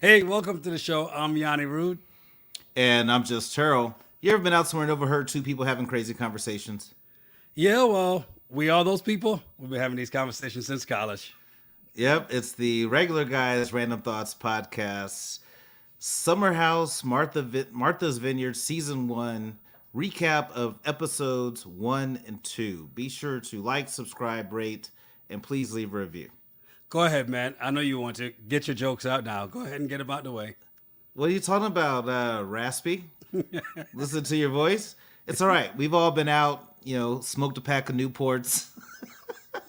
Hey, welcome to the show. I'm Yanni Rude. And I'm just Terrell. You ever been out somewhere and overheard two people having crazy conversations? Yeah, well, we are those people. We've been having these conversations since college. Yep, it's the Regular Guys Random Thoughts podcast, Summer House, Martha's Vineyard, Season 1, recap of episodes 1 and 2. Be sure to like, subscribe, rate, and please leave a review. Go ahead, man. I know you want to. Get your jokes out now. Go ahead and get them out the way. What are you talking about, Raspy? Listen to your voice? It's all right. We've all been out, smoked a pack of Newports.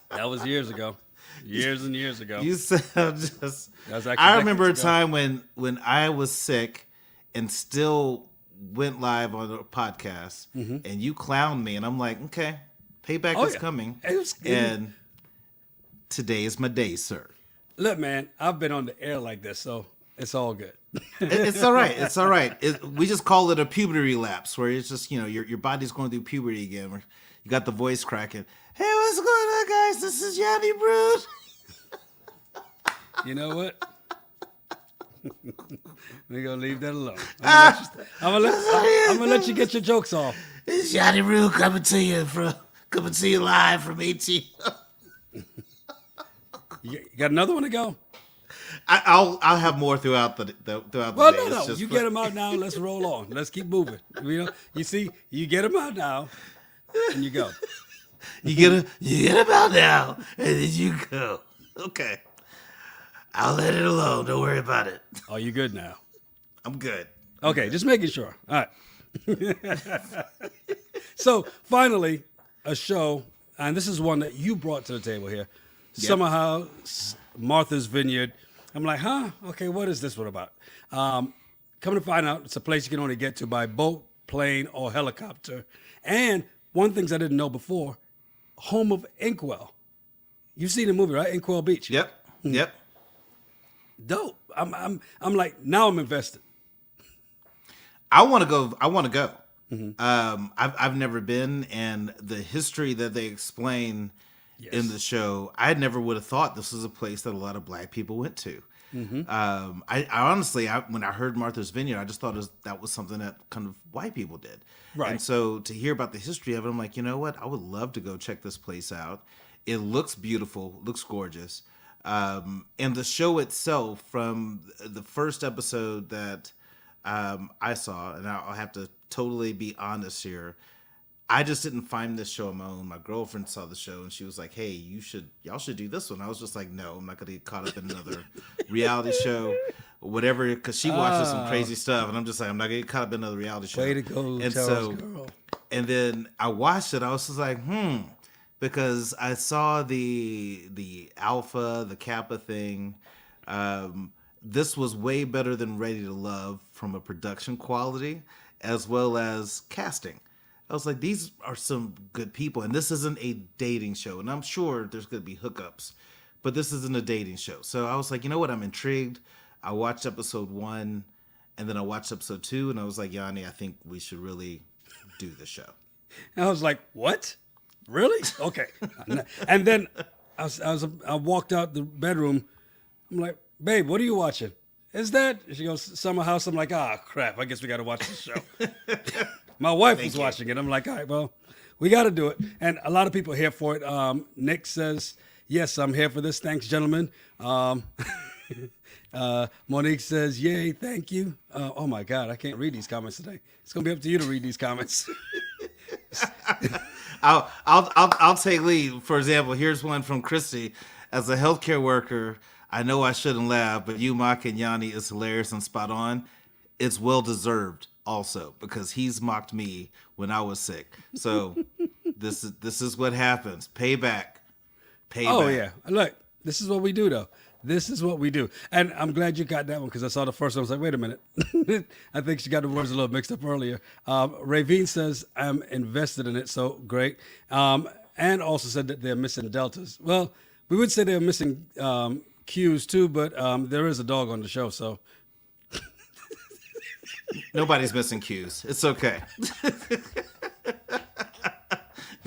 That was years ago. Years and years ago. You sound just... I remember a time when I was sick and still went live on a podcast, and you clowned me, and I'm like, okay, payback is coming. And today is my day, sir. Look, man, I've been on the air like this, so it's all good. It's all right. It's all right. We just call it a puberty relapse, where it's just, your body's going through puberty again. Where you got the voice cracking. Hey, what's going on, guys? This is Yanni Brood. You know what? We're going to leave that alone. I'm going to let you get your jokes off. It's Yanni Brood coming to you live from AT. You got another one to go? I'll have more throughout the day. Well, no. You get them out now. Let's roll on. Let's keep moving. You see, you get them out now, and you go. You get them out now, and then you go. Okay. I'll let it alone. Don't worry about it. Oh, you good now? I'm good. Okay, just making sure. All right. So, finally, a show, and this is one that you brought to the table here. Yep. Summer House, Martha's Vineyard. I'm like, huh? Okay, what is this one about? Come to find out, it's a place you can only get to by boat, plane, or helicopter. And one thing I didn't know before, home of Inkwell. You've seen the movie, right? Inkwell Beach. Yep. Yep. Dope. I'm like, now I'm invested. I want to go. Mm-hmm. I've never been, and the history that they explain in the show, I never would have thought this was a place that a lot of Black people went to. Mm-hmm. I honestly, when I heard Martha's Vineyard, I just thought that was something that kind of white people did. Right. And so to hear about the history of it, I'm like, you know what? I would love to go check this place out. It looks beautiful, looks gorgeous. And the show itself, from the first episode that I saw, and I'll have to totally be honest here, I just didn't find this show on my own. My girlfriend saw the show and she was like, "Hey, y'all should do this one." I was just like, "No, I'm not going to get caught up in another reality show or whatever," because she watches some crazy stuff, and I'm just like, I'm not going to get caught up in another reality show. Way to go, and girl. And then I watched it. I was just like, because I saw the alpha, the Kappa thing. This was way better than Ready to Love from a production quality as well as casting. I was like, these are some good people, and this isn't a dating show, and I'm sure there's going to be hookups, but this isn't a dating show. So I was like, you know what? I'm intrigued. I watched episode 1, and then I watched episode 2, and I was like, Yanni, I think we should really do the show. And I was like, what? Really? Okay. And then I walked out the bedroom. I'm like, babe, what are you watching? Is that? She goes, Summer House. I'm like, crap. I guess we got to watch this show. My wife was watching it. I'm like, all right, well, we got to do it. And a lot of people are here for it. Nick says, yes, I'm here for this. Thanks, gentlemen. Monique says, yay, thank you. Oh, my God, I can't read these comments today. It's going to be up to you to read these comments. I'll take lead. For example, here's one from Christy. As a healthcare worker, I know I shouldn't laugh, but you mocking Yanni is hilarious and spot on. It's well-deserved. Also, because he's mocked me when I was sick. So this is what happens. Payback. Oh, yeah. Look, this is what we do, though. This is what we do. And I'm glad you got that one, because I saw the first one. I was like, wait a minute. I think she got the words a little mixed up earlier. Ravine says, I'm invested in it, so great. And also said that they're missing deltas. Well, we would say they're missing Q's, too, but there is a dog on the show, so... Nobody's missing Q's. It's okay.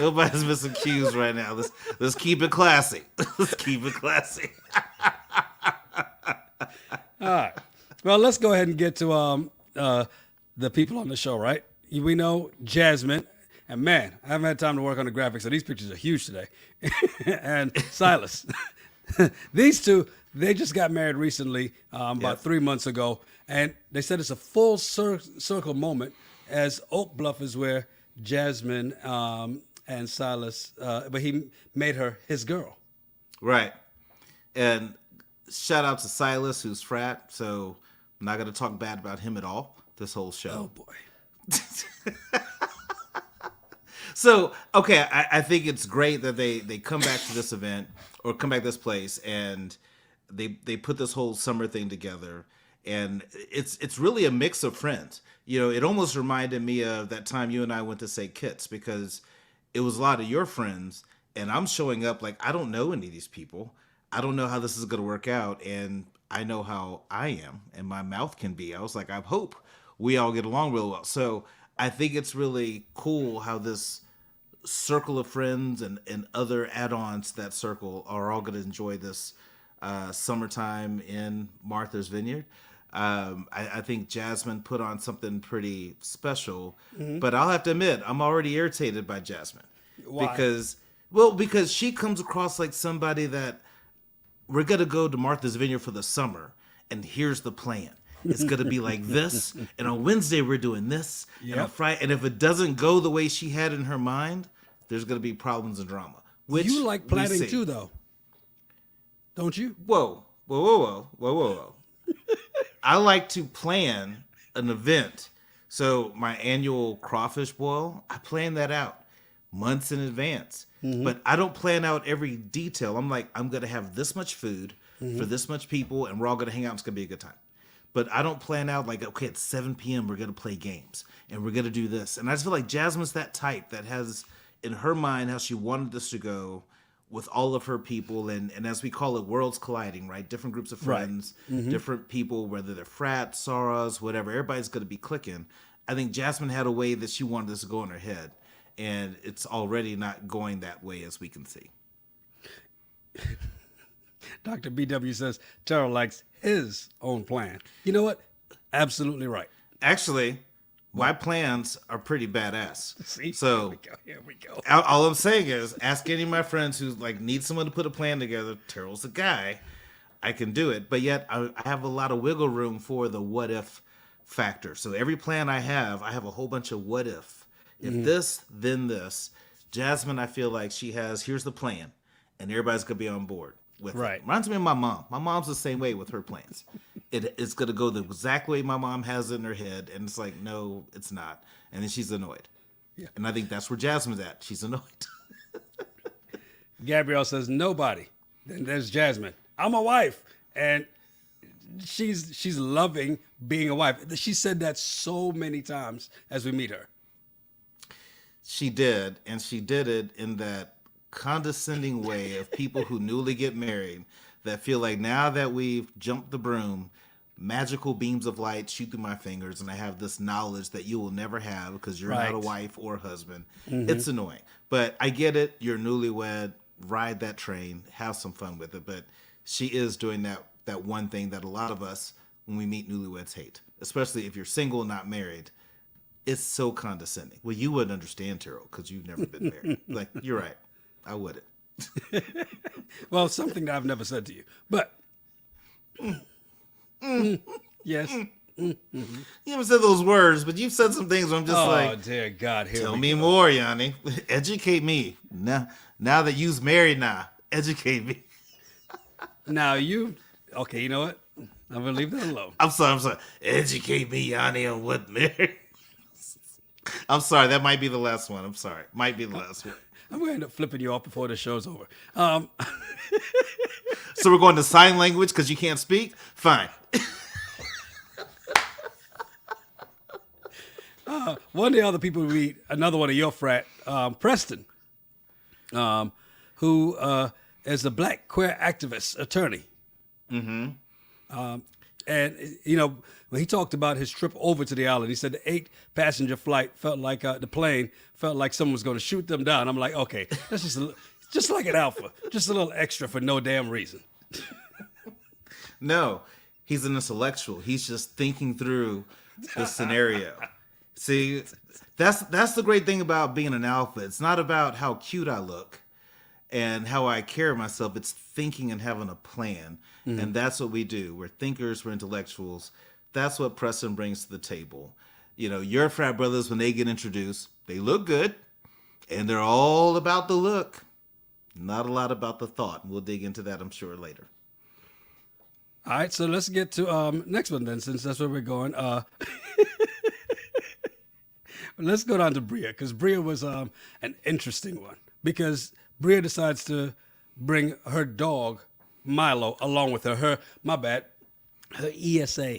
Nobody's missing cues right now. Let's keep it classy. Let's keep it classy. All right. Well, let's go ahead and get to the people on the show, right? We know Jasmine, and man, I haven't had time to work on the graphics, so these pictures are huge today. And Silas. These two, they just got married recently, about 3 months ago, and they said it's a full circle moment, as Oak Bluff is where Jasmine and Silas, but he made her his girl. Right. And shout out to Silas, who's frat, so I'm not going to talk bad about him at all this whole show. Oh, boy. So, okay, I think it's great that they come back to this event or come back to this place and they put this whole summer thing together. And it's really a mix of friends. You know, it almost reminded me of that time you and I went to St. Kitts because it was a lot of your friends and I'm showing up like I don't know any of these people. I don't know how this is going to work out. And I know how I am and my mouth can be. I was like, I hope we all get along real well. So I think it's really cool how this circle of friends and other add-ons to that circle are all going to enjoy this summertime in Martha's Vineyard. I think Jasmine put on something pretty special, but I'll have to admit, I'm already irritated by Jasmine. Why? Because she comes across like somebody that we're going to go to Martha's Vineyard for the summer, and here's the plan. It's going to be like this, and on Wednesday we're doing this, and on Friday, and if it doesn't go the way she had in her mind, there's going to be problems and drama. Which You like planning too, though, don't you? Whoa. I like to plan an event. So my annual crawfish boil, I plan that out months in advance. But I don't plan out every detail. I'm like, I'm going to have this much food for this much people, and we're all going to hang out. It's going to be a good time. But I don't plan out like, okay, at 7 p.m. we're going to play games, and we're going to do this. And I just feel like Jasmine's that type that has in her mind how she wanted this to go with all of her people. And as we call it, worlds colliding, right? Different groups of friends, different people, whether they're frats, sorors, whatever. Everybody's going to be clicking. I think Jasmine had a way that she wanted this to go in her head. And it's already not going that way, as we can see. Dr. BW says Terrell likes his own plan. You know what? Absolutely right. Actually, my plans are pretty badass. See? So Here we go. all I'm saying is, ask any of my friends who like need someone to put a plan together. Terrell's the guy. I can do it. But yet I have a lot of wiggle room for the what if factor. So every plan I have a whole bunch of what if. If this, then this. Jasmine, I feel like she has, here's the plan, and everybody's going to be on board with it. Reminds me of my mom. My mom's the same way with her plans. It's going to go the exact way my mom has it in her head, and it's like, no, it's not. And then she's annoyed. Yeah. And I think that's where Jasmine's at. She's annoyed. Gabrielle says, nobody. Then there's Jasmine. I'm a wife. And she's loving being a wife. She said that so many times as we meet her. She did, and she did it in that condescending way of people who newly get married that feel like now that we've jumped the broom, magical beams of light shoot through my fingers, and I have this knowledge that you will never have because you're not a wife or husband. It's annoying. But I get it. You're newlywed. Ride that train. Have some fun with it. But she is doing that one thing that a lot of us, when we meet newlyweds, hate, especially if you're single and not married. It's so condescending. Well, you wouldn't understand, Terrell, because you've never been married. Like, you're right. I wouldn't. Well, something that I've never said to you. But, yes. You haven't said those words, but you've said some things where I'm just like, oh, dear God. Tell me more, Yanni. Educate me. Now that you's married now, educate me. Now, okay, you know what? I'm going to leave that alone. I'm sorry. Educate me, Yanni, on what married. I'm sorry. That might be the last one. I'm sorry. Might be the last one. I'm going to end up flipping you off before the show's over. So we're going to sign language because you can't speak? Fine. One of the other people we meet, another one of your frat, Preston, who is a black queer activist attorney. And And, when he talked about his trip over to the island, he said the 8-passenger flight felt like the plane felt like someone was going to shoot them down. I'm like, okay, that's just like an alpha, just a little extra for no damn reason. No, he's an intellectual. He's just thinking through the scenario. See, that's the great thing about being an alpha. It's not about how cute I look and how I carry myself. It's thinking and having a plan. Mm-hmm. And that's what we do. We're thinkers, we're intellectuals. That's what Preston brings to the table. Your frat brothers, when they get introduced, they look good and they're all about the look. Not a lot about the thought. We'll dig into that, I'm sure, later. All right, so let's get to next one then, since that's where we're going. Let's go down to Bria, because Bria was an interesting one. Because Bria decides to bring her dog, Milo, along with her. Her ESA.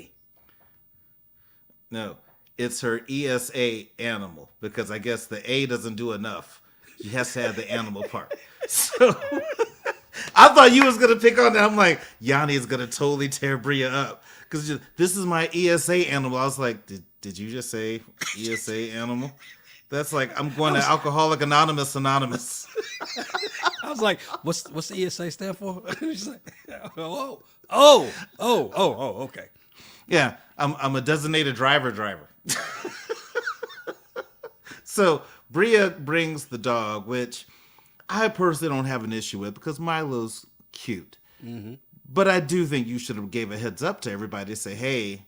No, it's her ESA animal, because I guess the A doesn't do enough. She has to have the animal part. So I thought you was going to pick on that. I'm like, Yanni is going to totally tear Bria up. Because this is my ESA animal. I was like, did you just say ESA animal? That's like, I'm going to Alcoholic Anonymous. I was like, what's the ESA stand for? She's like, okay. Yeah, I'm a designated driver. So Bria brings the dog, which I personally don't have an issue with because Milo's cute. Mm-hmm. But I do think you should have gave a heads up to everybody to say, hey,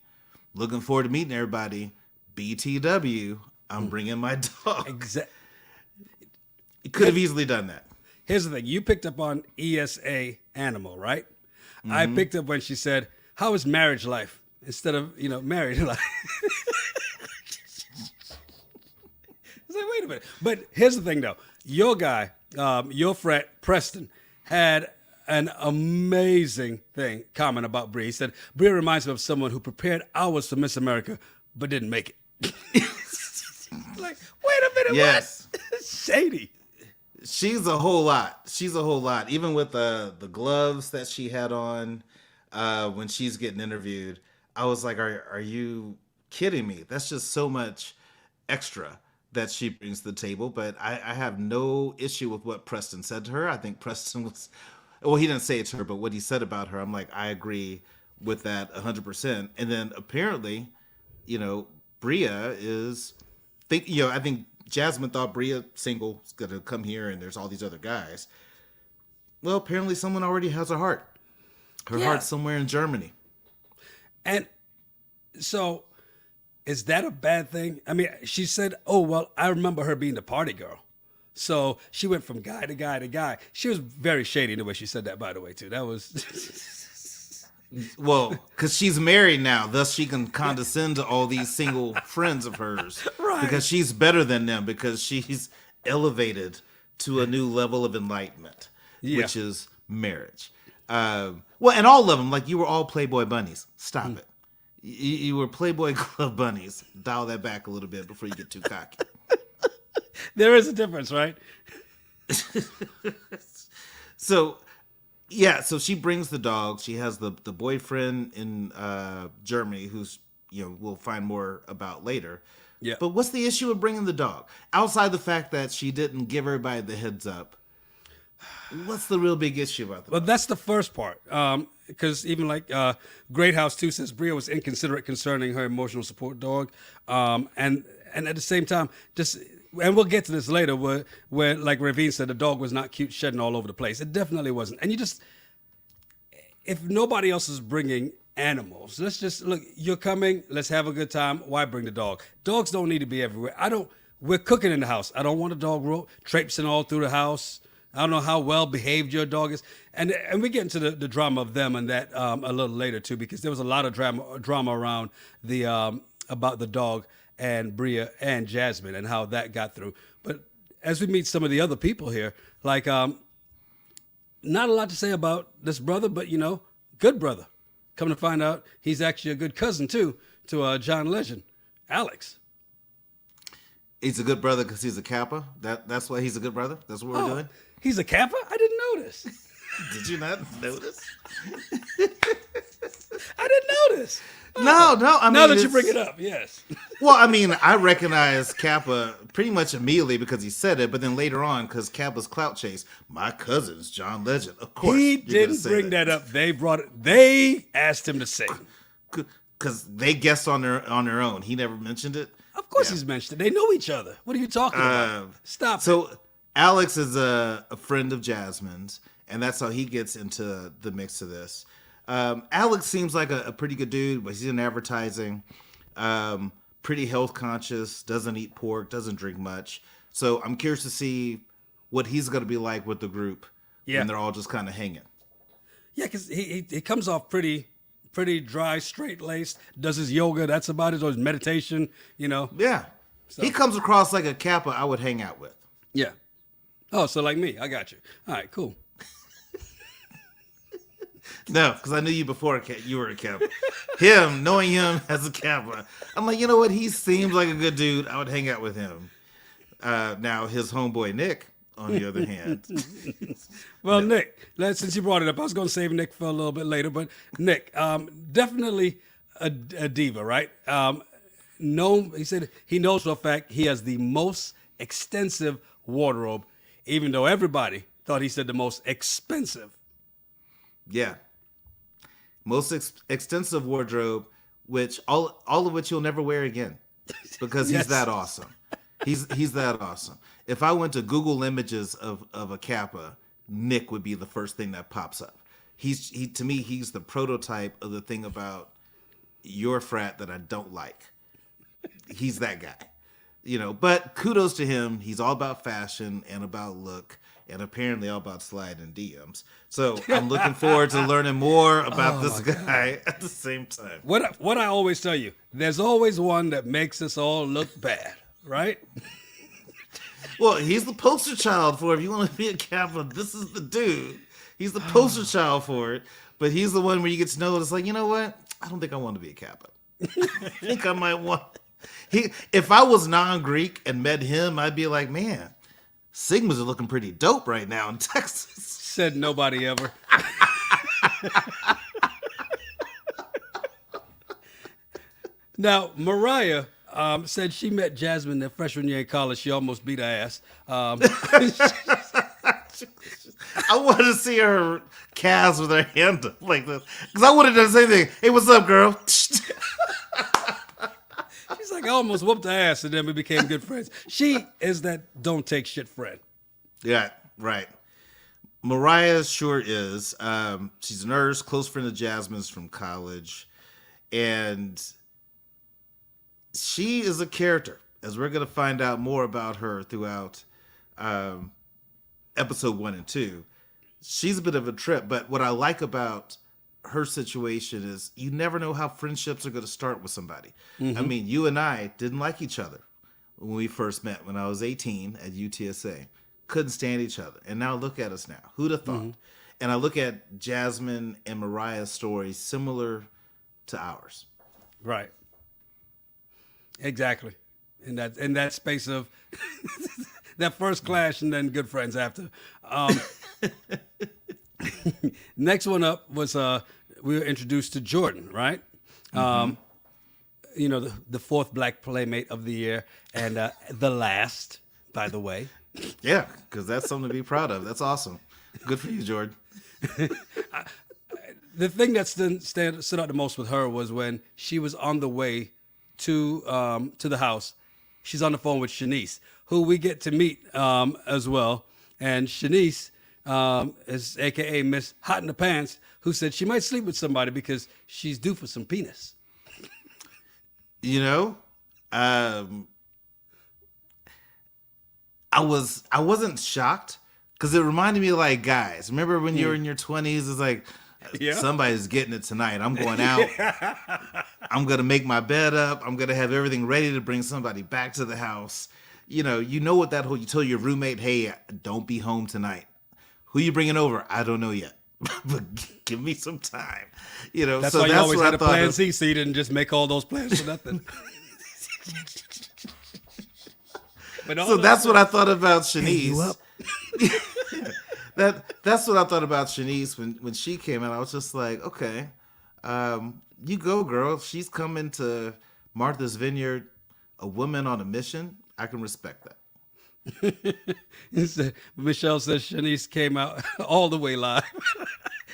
looking forward to meeting everybody. BTW, I'm bringing my dog. Exactly. You could have easily done that. Here's the thing. You picked up on ESA animal, right? Mm-hmm. I picked up when she said, how is marriage life? Instead of, married life. I was like, wait a minute. But here's the thing, though. Your guy, your friend, Preston, had an amazing comment about Bria. He said, Bria reminds me of someone who prepared hours for Miss America, but didn't make it. Like, wait a minute, yes. What? Shady. She's a whole lot. Even with the gloves that she had on when she's getting interviewed, I was like, are you kidding me? That's just so much extra that she brings to the table. But I have no issue with what Preston said to her. I think Preston was, well, he didn't say it to her, but what he said about her, I'm like, I agree with that 100%. And then apparently, Bria is, I think Jasmine thought Bria single is going to come here and there's all these other guys. Well, apparently someone already has her heart. Her heart's somewhere in Germany. And so is that a bad thing? I mean, she said, oh, well, I remember her being the party girl. So she went from guy to guy to guy. She was very shady in the way she said that, by the way, too. That was... Well, because she's married now, thus she can condescend to all these single friends of hers. Right. Because she's better than them, because she's elevated to a new level of enlightenment, which is marriage. Well, and all of them, like you were all Playboy bunnies. Stop it. You were Playboy Club bunnies. Dial that back a little bit before you get too cocky. There is a difference, right? So she brings the dog. She has the boyfriend in Germany who's, we'll find more about later. Yeah. But what's the issue with bringing the dog? Outside the fact that she didn't give everybody the heads up, what's the real big issue about that? Well, that's the first part. Because even like Great House 2 says Bria was inconsiderate concerning her emotional support dog. And at the same time, and we'll get to this later where like Ravine said, the dog was not cute, shedding all over the place. It definitely wasn't. And if nobody else is bringing animals, let's just, look, you're coming, let's have a good time. Why bring the dog? Dogs don't need to be everywhere. We're cooking in the house. I don't want a dog traipsing all through the house. I don't know how well behaved your dog is. And we get into the drama of them and that a little later too, because there was a lot of drama around about the dog and Bria and Jasmine and how that got through. But as we meet some of the other people here, like not a lot to say about this brother, but good brother. Come to find out, he's actually a good cousin too to John Legend, Alex. He's a good brother because he's a Kappa. That's why he's a good brother. That's what we're doing. He's a Kappa? I didn't notice. Did you not notice? I didn't this. No. I mean, Now that you bring it up, yes. Well, I mean, I recognize Kappa pretty much immediately because he said it, but then later on, because Kappa's clout chase, my cousin's John Legend. Of course, He you're gonna didn't say bring that up. They brought it. They asked him to sing. because they guessed on their own. He never mentioned it. Of course, he's mentioned it. They know each other. What are you talking about? Stop. So Alex is a friend of Jasmine's, and that's how he gets into the mix of this. Alex seems like a pretty good dude, but he's in advertising. Pretty health conscious, doesn't eat pork, doesn't drink much. So I'm curious to see what he's going to be like with the group when they're all just kind of hanging. Yeah, because he comes off pretty dry, straight-laced, does his yoga, that's about it, or his meditation, Yeah. So. He comes across like a Kappa I would hang out with. Yeah. Oh, so like me. I got you. All right, cool. No, because I knew you before you were a Kappa. Knowing him as a Kappa, I'm like, you know what? He seems like a good dude. I would hang out with him. Now, his homeboy Nick, on the other hand. Well, no. Nick, since you brought it up, I was going to save Nick for a little bit later, but Nick, definitely a diva, right? He said he knows for a fact he has the most extensive wardrobe, even though everybody thought he said the most expensive. Yeah. Most extensive wardrobe, which all of which you'll never wear again, because he's that awesome. He's that awesome. If I went to Google images of a Kappa, Nick would be the first thing that pops up. To me, he's the prototype of the thing about your frat that I don't like. He's that guy, But kudos to him. He's all about fashion and about look, and apparently all about sliding DMs. So I'm looking forward to learning more about this guy at the same time. What I always tell you, there's always one that makes us all look bad, right? Well, he's the poster child for if you want to be a Kappa, this is the dude. He's the poster child for it, but he's the one where you get to know it. It's like, you know what? I don't think I want to be a Kappa. I think I might want... If I was non-Greek and met him, I'd be like, man, Sigmas are looking pretty dope right now in Texas. Said nobody ever. Now, Mariah said she met Jasmine their freshman year in college. She almost beat her ass. I wanted to see her calves with her hand up like this. Because I would have done the same thing. Hey, what's up, girl? She's like, I almost whooped her ass, and then we became good friends. She is that don't take shit friend. Yeah, right. Mariah sure is. She's a nurse, close friend of Jasmine's from college. And she is a character, as we're going to find out more about her throughout episode 1 and 2. She's a bit of a trip, but what I like about her situation is you never know how friendships are going to start with somebody. Mm-hmm. I mean, you and I didn't like each other when we first met when I was 18 at UTSA. Couldn't stand each other. And now look at us now. Who'd have thought? Mm-hmm. And I look at Jasmine and Mariah's stories similar to ours. Right. Exactly. In that space of that first clash and then good friends after. Next one up was we were introduced to Jordan, right? Mm-hmm. The fourth black playmate of the year and the last, by the way. Yeah, because that's something to be proud of. That's awesome. Good for you, Jordan. The thing that stood out the most with her was when she was on the way to the house. She's on the phone with Shanice, who we get to meet as well. And Shanice is AKA Miss Hot in the Pants, who said she might sleep with somebody because she's due for some penis. I wasn't shocked because it reminded me of like guys. Remember when you were in your 20s? It's like somebody's getting it tonight. I'm going out. I'm gonna make my bed up. I'm gonna have everything ready to bring somebody back to the house. You know what that whole. You tell your roommate, hey, don't be home tonight. Who you bringing over? I don't know yet, but give me some time. That's why you always had a plan C, so you didn't just make all those plans for nothing. So that's what I thought about Shanice. That's what I thought about Shanice when she came out. I was just like, okay, you go, girl. She's coming to Martha's Vineyard, a woman on a mission. I can respect that. Michelle says Shanice came out all the way live.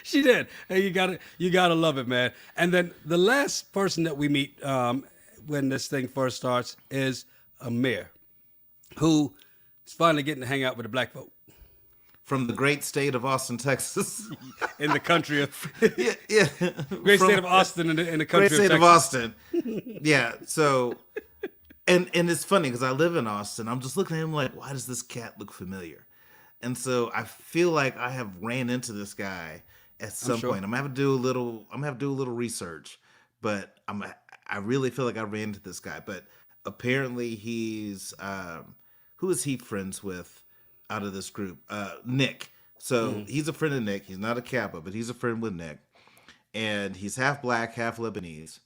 She did. Hey, you gotta love it, man. And then the last person that we meet when this thing first starts is Amir, who is finally getting to hang out with the black folk From the great state of Austin, Texas. in the country of yeah. great state of Austin in the country Great state of of Texas. Austin. Yeah. So, and it's funny because I live in Austin. I'm just looking at him like, why does this cat look familiar? And so I feel like I have ran into this guy at some sure. point. I'm gonna have to do a little research, but I really feel like I ran into this guy. But apparently he's who is he friends with out of this group? Nick. So he's a friend of Nick. He's not a Kappa, but he's a friend with Nick. And he's half black, half Lebanese,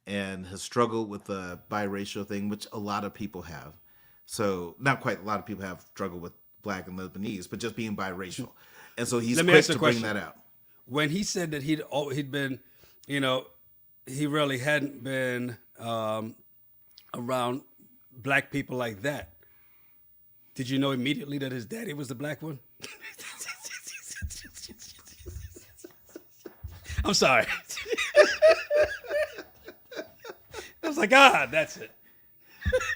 and has struggled with the biracial thing, which a lot of people have. So not quite a lot of people have struggled with black and Lebanese, but just being biracial. And so he's quick to bring that out. When he said that he'd been, he really hadn't been around black people like that. Did you know immediately that his daddy was the black one? I'm sorry. I was like, that's it.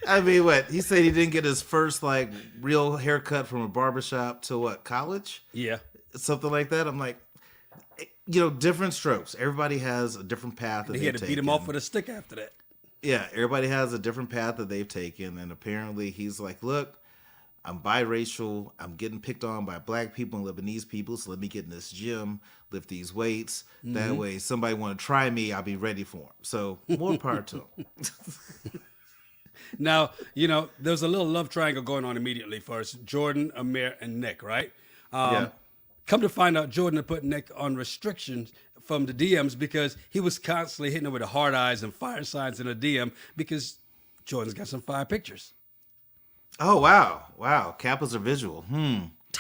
I mean, what? He said he didn't get his first, like, real haircut from a barbershop till what, college? Yeah. Something like that. I'm like, different strokes. Everybody has a different path that He had to beat him off with a stick after that. Yeah, everybody has a different path that they've taken. And apparently he's like, look, I'm biracial. I'm getting picked on by black people and Lebanese people. So let me get in this gym, lift these weights. That way, somebody want to try me, I'll be ready for them. So more power to him. Now, there's a little love triangle going on immediately for us. Jordan, Amir, and Nick, right? Yeah. Come to find out, Jordan had put Nick on restrictions from the DMs because he was constantly hitting him with the hard eyes and fire signs in the DM because Jordan's got some fire pictures. Oh, wow. Wow. Kappas are visual.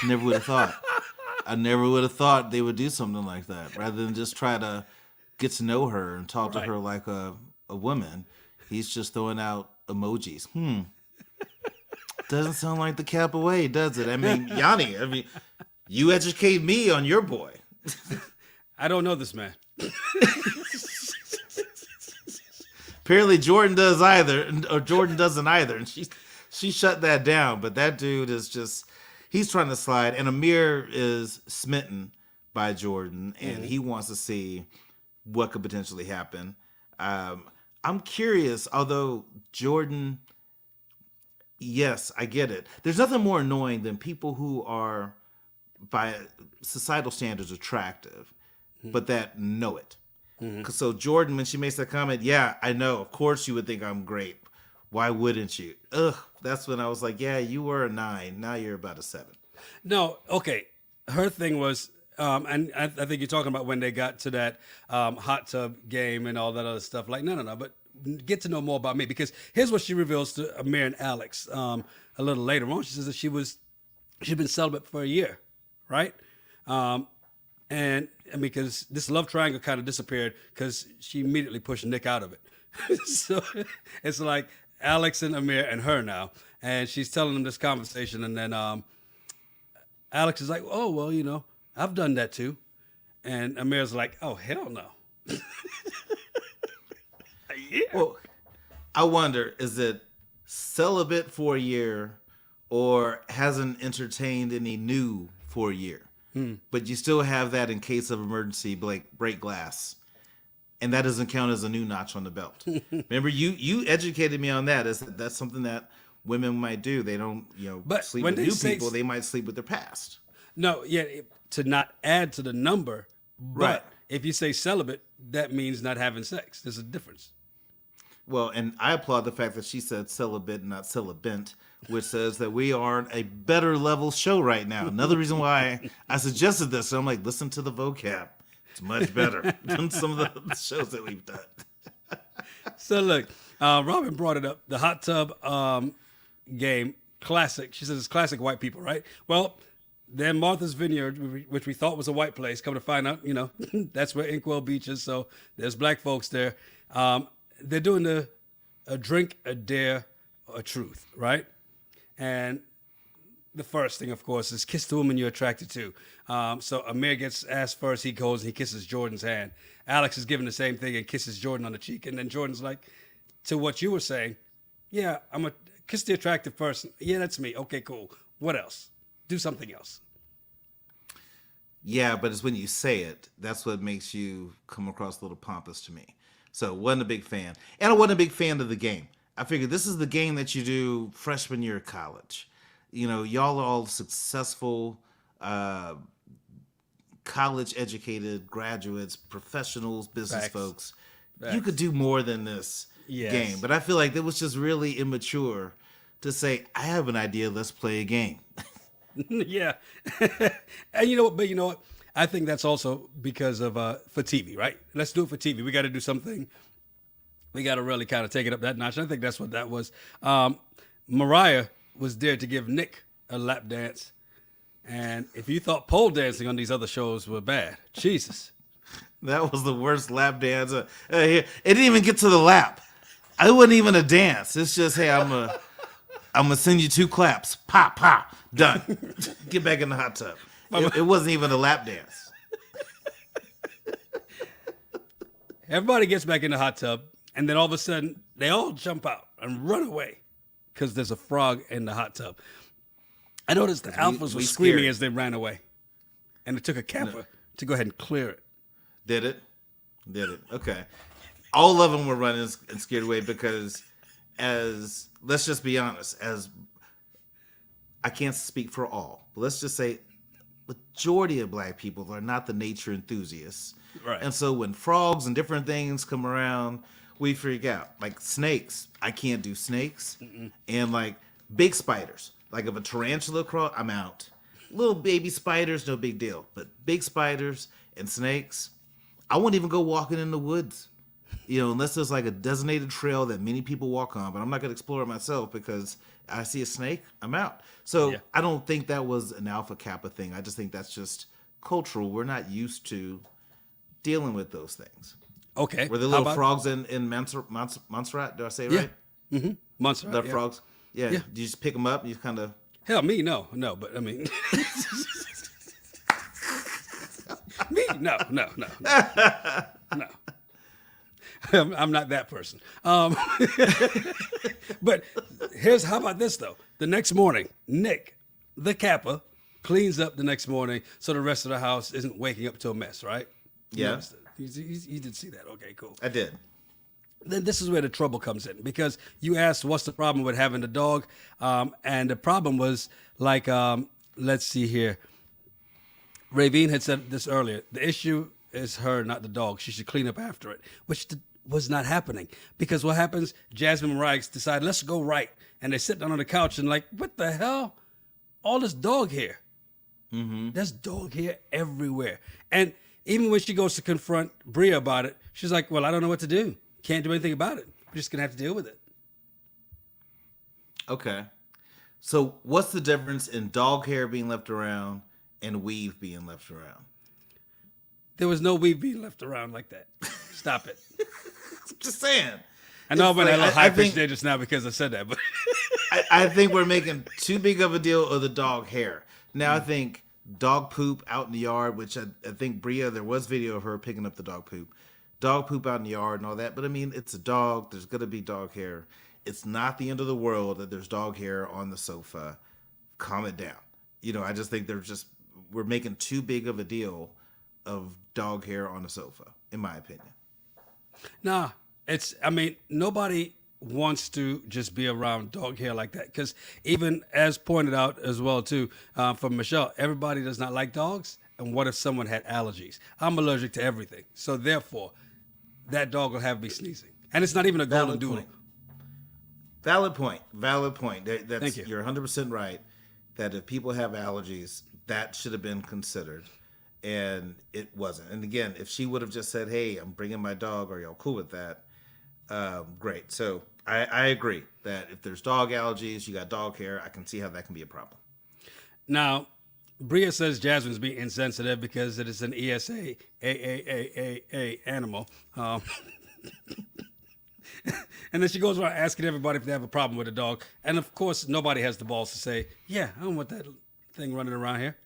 Never would have thought. I never would have thought they would do something like that rather than just try to get to know her and talk to her like a woman. He's just throwing out emojis. Doesn't sound like the Kappa way, does it? I mean, Yanni, you educate me on your boy. I don't know this man. Apparently Jordan does either, or Jordan doesn't either. And she shut that down. But that dude is just, he's trying to slide. And Amir is smitten by Jordan. And he wants to see what could potentially happen. I'm curious, although Jordan, yes, I get it. There's nothing more annoying than people who are, by societal standards, attractive, but that know it. So Jordan, when she makes that comment, yeah, I know, of course you would think I'm great. Why wouldn't you? That's when I was like, yeah, you were a 9. Now you're about a 7. No, okay. Her thing was, and I think you're talking about when they got to that hot tub game and all that other stuff. Like, no. But get to know more about me because here's what she reveals to Amir and Alex a little later on. She says that she'd been celibate for a year, right? And because this love triangle kind of disappeared because she immediately pushed Nick out of it. So it's like Alex and Amir and her now. And she's telling them this conversation. And then Alex is like, oh, well, I've done that too. And Amir's like, oh, hell no. Yeah. Well, I wonder, is it celibate for a year or hasn't entertained any new for a year? But you still have that in case of emergency, break glass. And that doesn't count as a new notch on the belt. Remember, you educated me on that. That's something that women might do. They don't, But sleep when with they new say- people. They might sleep with their past. No, yeah, to not add to the number. But Right. if you say celibate, that means not having sex. There's a difference. Well, and I applaud the fact that she said celibate, not celibant, which says that we are on a better level show right now. Another reason why I suggested this, I'm like, listen to the vocab. It's much better than some of the shows that we've done. So look, Robin brought it up. The hot tub game, classic. She says it's classic white people, right? Well, then Martha's Vineyard, which we thought was a white place, come to find out, that's where Inkwell Beach is. So there's black folks there. They're doing a drink, a dare, a truth, right? And the first thing, of course, is kiss the woman you're attracted to. So Amir gets asked first. He goes and he kisses Jordan's hand. Alex is given the same thing and kisses Jordan on the cheek. And then Jordan's like, to what you were saying, yeah, I'm a kiss the attractive person. Yeah, that's me. Okay, cool. What else? Do something else. Yeah, but it's when you say it, that's what makes you come across a little pompous to me. So wasn't a big fan. And I wasn't a big fan of the game. I figured this is the game that you do freshman year of college. Y'all are all successful, college-educated graduates, professionals, business Facts. folks. Facts. You could do more than this game. But I feel like it was just really immature to say, I have an idea, let's play a game. Yeah. And you know what? I think that's also because of for TV, right? Let's do it for TV. We got to do something. We got to really kind of take it up that notch. I think that's what that was. Mariah was there to give Nick a lap dance. And if you thought pole dancing on these other shows were bad, Jesus. That was the worst lap dance. It didn't even get to the lap. It wasn't even a dance. It's just, hey, I'm gonna send you 2 claps. Pop, pop, done. Get back in the hot tub. It wasn't even a lap dance. Everybody gets back in the hot tub, and then all of a sudden, they all jump out and run away because there's a frog in the hot tub. I noticed the alphas were screaming as they ran away, and it took a Kappa to go ahead and clear it. Did it? Okay. All of them were running and scared away because, let's just be honest, I can't speak for all, but let's just say majority of black people are not the nature enthusiasts. Right. And so when frogs and different things come around, we freak out. Like snakes, I can't do snakes. Mm-mm. And like big spiders, like if a tarantula crawl, I'm out. Little baby spiders, no big deal. But big spiders and snakes, I won't even go walking in the woods. Unless there's like a designated trail that many people walk on, but I'm not going to explore it myself because I see a snake, I'm out. So yeah. I don't think that was an Alpha Kappa thing. I just think that's just cultural. We're not used to dealing with those things. Okay. Were the little frogs in Montserrat? Do I say it right? Mm-hmm. Montserrat. The frogs? Yeah. You just pick them up and you kind of... Hell, me, no, but I mean... Me, no. I'm not that person. But how about this, though? The next morning, Nick, the Kappa, cleans up the next morning so the rest of the house isn't waking up to a mess, right? Yeah. You did see that. Okay, cool. I did. Then this is where the trouble comes in because you asked what's the problem with having the dog, and the problem was like, let's see here. Ravine had said this earlier. The issue is her, not the dog. She should clean up after it, which was not happening. Because what happens, Jasmine and Mariah decide, let's go right. And they sit down on the couch and like, what the hell? All this dog hair. Mm-hmm. There's dog hair everywhere. And even when she goes to confront Bria about it, she's like, well, I don't know what to do. Can't do anything about it. We're just going to have to deal with it. Okay. So what's the difference in dog hair being left around and weave being left around? There was no weave being left around like that. Stop it. Just saying. I know I'm in a little high pitched there just now because I said that, but I think we're making too big of a deal of the dog hair. Now I think dog poop out in the yard, which I think Bria, there was video of her picking up the dog poop. Dog poop out in the yard and all that. But I mean, it's a dog. There's going to be dog hair. It's not the end of the world that there's dog hair on the sofa. Calm it down. I just think we're making too big of a deal of dog hair on the sofa, in my opinion. Nah, nobody wants to just be around dog hair like that. Because even as pointed out as well, too, from Michelle, everybody does not like dogs. And what if someone had allergies? I'm allergic to everything. So therefore, that dog will have me sneezing. And it's not even a golden doodle. Valid point. Thank you. You're 100% right that if people have allergies, that should have been considered. And it wasn't. And again, if she would have just said, hey, I'm bringing my dog, are y'all cool with that? Great. So I agree that if there's dog allergies, you got dog hair, I can see how that can be a problem. Now, Bria says Jasmine's being insensitive because it is an ESA animal. And then she goes around asking everybody if they have a problem with the dog. And of course, nobody has the balls to say, yeah, I don't want that thing running around here.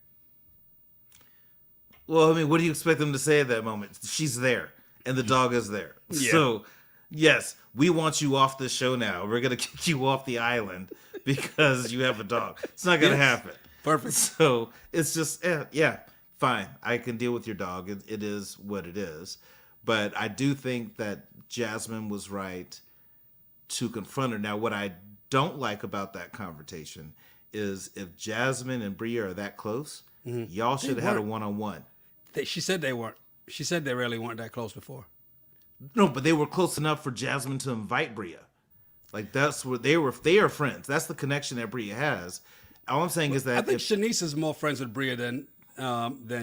Well, I mean, what do you expect them to say at that moment? She's there, and the dog is there. Yeah. So, yes, we want you off this show now. We're going to kick you off the island because you have a dog. It's not going to happen. Perfect. So, it's just, yeah, fine. I can deal with your dog. It is what it is. But I do think that Jasmine was right to confront her. Now, what I don't like about that confrontation is if Jasmine and Bria are that close, y'all should have had a one-on-one. She said they weren't. She said they really weren't that close before. No, but they were close enough for Jasmine to invite Bria. Like, that's what they are friends. That's the connection that Bria has. All I'm saying is that I think Shanice is more friends with Bria than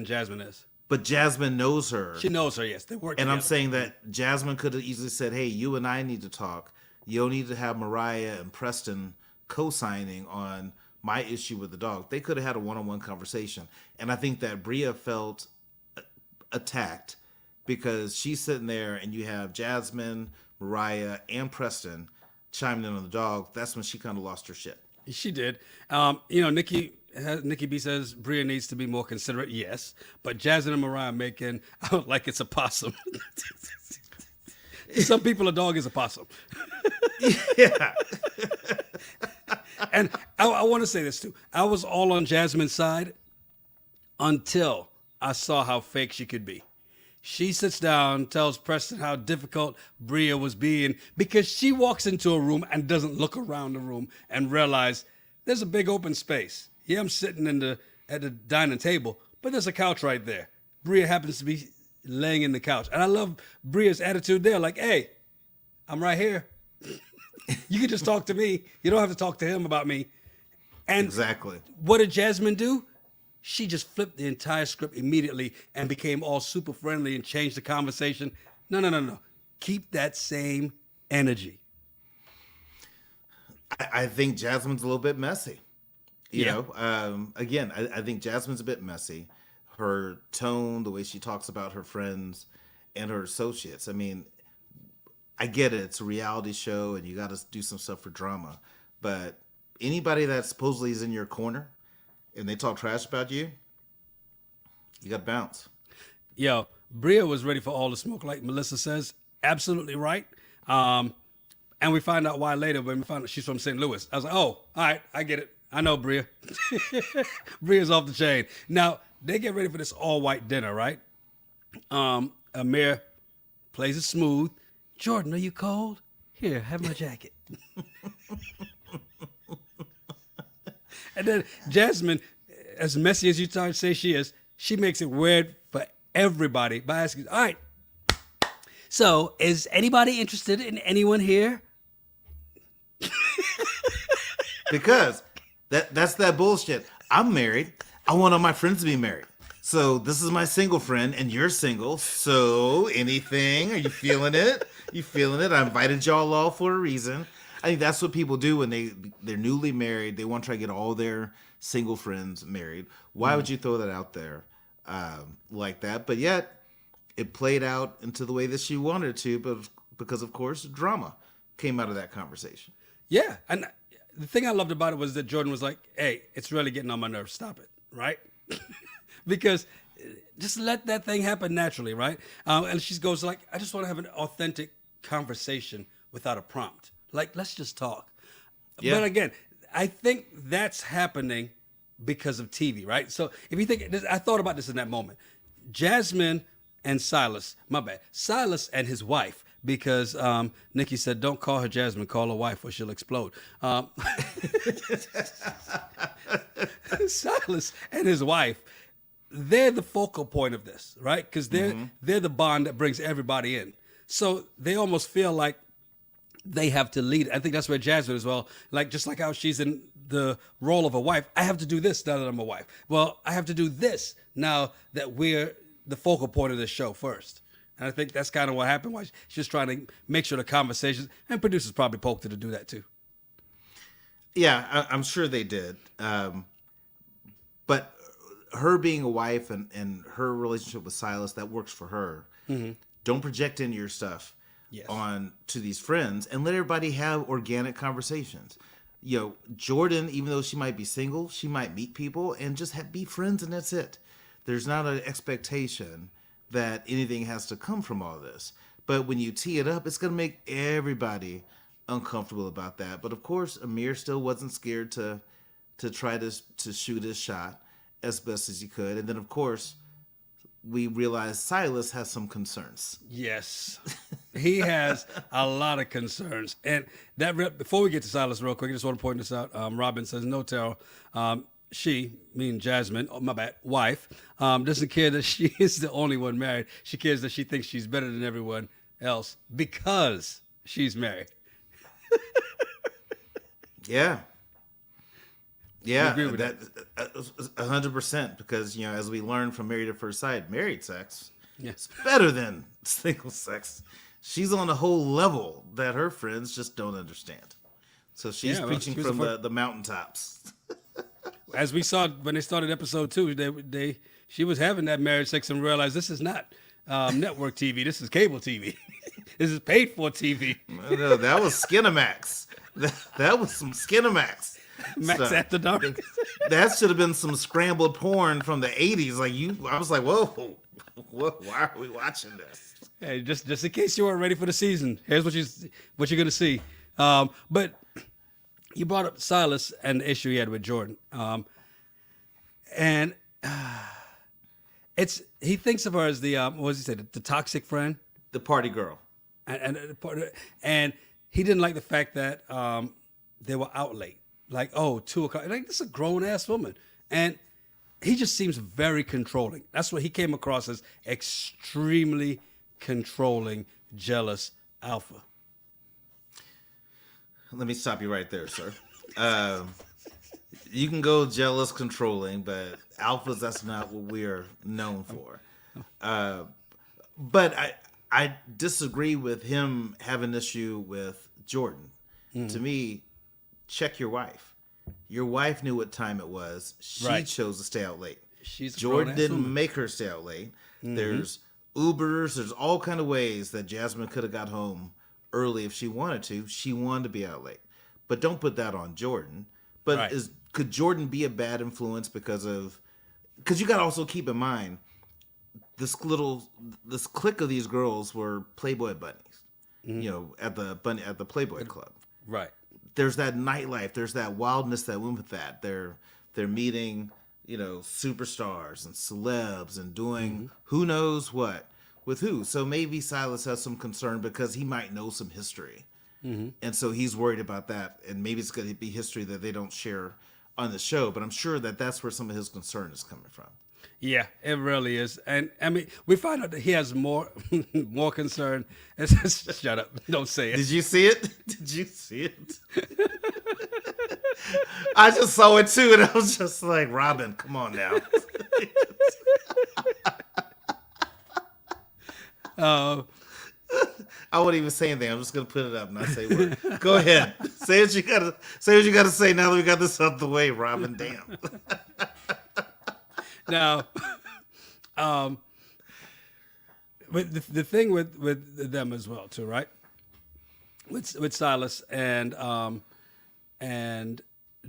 Jasmine is. But Jasmine knows her. She knows her, yes. They work together. And I'm saying that Jasmine could have easily said, hey, you and I need to talk. You'll need to have Mariah and Preston co-signing on my issue with the dog. They could have had a one-on-one conversation. And I think that Bria felt attacked because she's sitting there and you have Jasmine, Mariah, and chiming in on the dog. That's when she kind of lost her shit. She did. Nikki B says Bria needs to be more considerate. Yes, but Jasmine and Mariah making out like it's a possum. Some people, a dog is a possum. Yeah. And I want to say this too. I was all on Jasmine's side until I saw how fake she could be. She sits down, tells Preston how difficult Bria was being because she walks into a room and doesn't look around the room and realize there's a big open space. Yeah, I'm sitting at the dining table, but there's a couch right there. Bria happens to be laying in the couch. And I love Bria's attitude there. Like, hey, I'm right here. You can just talk to me. You don't have to talk to him about me. And exactly. What did Jasmine do? She just flipped the entire script immediately and became all super friendly and changed the conversation. No. Keep that same energy. I think Jasmine's a little bit messy. You know, again, I think Jasmine's a bit messy. Her tone, the way she talks about her friends and her associates. I mean, I get it. It's a reality show and you got to do some stuff for drama. But anybody that supposedly is in your corner and they talk trash about you, you got to bounce. Yo, Bria was ready for all the smoke, like Melissa says. Absolutely right. And we find out why later when we found out she's from St. Louis. I was like, oh, all right, I get it. I know Bria. Bria's off the chain. Now, they get ready for this all-white dinner, right? Amir plays it smooth. Jordan, are you cold? Here, have my jacket. And then Jasmine, as messy as you say she is, she makes it weird for everybody by asking, all right, so is anybody interested in anyone here? Because that's that bullshit. I'm married. I want all my friends to be married. So this is my single friend and you're single. So anything? Are you feeling it? You feeling it? I invited y'all all for a reason. I think that's what people do when they're newly married. They want to try to get all their single friends married. Why would you throw that out there like that? But yet it played out into the way that she wanted it to, but because of course drama came out of that conversation. Yeah, and the thing I loved about it was that Jordan was like, hey, it's really getting on my nerves. Stop it, right? Because just let that thing happen naturally, right? And she goes like, I just want to have an authentic conversation without a prompt. Like, let's just talk. Yeah. But again, I think that's happening because of TV, right? So if you think, I thought about this in that moment. Jasmine and Silas, Silas and his wife, because Nikki said, don't call her Jasmine, call her wife or she'll explode. Silas and his wife, they're the focal point of this, right? Because they're the bond that brings everybody in. So they almost feel like they have to lead. I think that's where Jasmine as well, like just like how she's in the role of a wife. I have to do this now that I'm a wife. Well, I have to do this now that we're the focal point of this show first. And I think that's kind of what happened. Why she's trying to make sure the conversations, and producers probably poked her to do that too. Yeah, I'm sure they did. But her being a wife and her relationship with Silas, that works for her. Don't project into your stuff on to these friends, and let everybody have organic conversations. Jordan, even though she might be single, she might meet people and just be friends, and that's it. There's not an expectation that anything has to come from all this. But when you tee it up, it's going to make everybody uncomfortable about that. But of course, Amir still wasn't scared to try to shoot his shot as best as he could. And then, of course, we realized Silas has some concerns. Yes, he has a lot of concerns. And before we get to Silas real quick, I just want to point this out. Robin says, no, Terrell. She, meaning Jasmine, my bad, wife, doesn't care that she is the only one married. She cares that she thinks she's better than everyone else because she's married. Yeah. Yeah, agree with that 100%. Because as we learned from Married at First Sight, married sex is better than single sex. She's on a whole level that her friends just don't understand. So she's preaching from the mountaintops. As we saw when they started episode 2, she was having that marriage sex and realized this is not network TV. This is cable TV. This is paid for TV. No, that was Skinamax. That was some Skinamax. Max After Dark. That should have been some scrambled porn from the 80s. I was like, whoa, why are we watching this? Hey, just in case you weren't ready for the season, here's what you're gonna see. But you brought up Silas and the issue he had with Jordan, and he thinks of her as the what does he say, the toxic friend, the party girl, and he didn't like the fact that they were out late. Like, 2:00. Like, this is a grown-ass woman. And he just seems very controlling. That's what he came across as, extremely controlling, jealous alpha. Let me stop you right there, sir. You can go jealous, controlling, but alphas, that's not what we are known for. But I disagree with him having an issue with Jordan. To me, check your wife. Your wife knew what time it was. She chose to stay out late. Jordan didn't make her stay out late. There's Ubers. There's all kind of ways that Jasmine could have got home early if she wanted to. She wanted to be out late. But don't put that on Jordan. But could Jordan be a bad influence because you got to also keep in mind this clique of these girls were Playboy bunnies, at the Playboy Club. Right. There's that nightlife. There's that wildness that went with that. They're meeting, superstars and celebs and doing who knows what with who. So maybe Silas has some concern because he might know some history. And so he's worried about that. And maybe it's going to be history that they don't share on the show. But I'm sure that that's where some of his concern is coming from. Yeah, it really is. And I mean, we find out that he has more concern. Shut up. Don't say it. Did you see it? Did you see it? I just saw it too, and I was just like, Robin, come on now. I wouldn't even say anything. I'm just gonna put it up and not say a word. Go ahead. Say what you gotta say now that we got this out the way, Robin. Damn. Now, but the thing with them as well too, right? With Silas and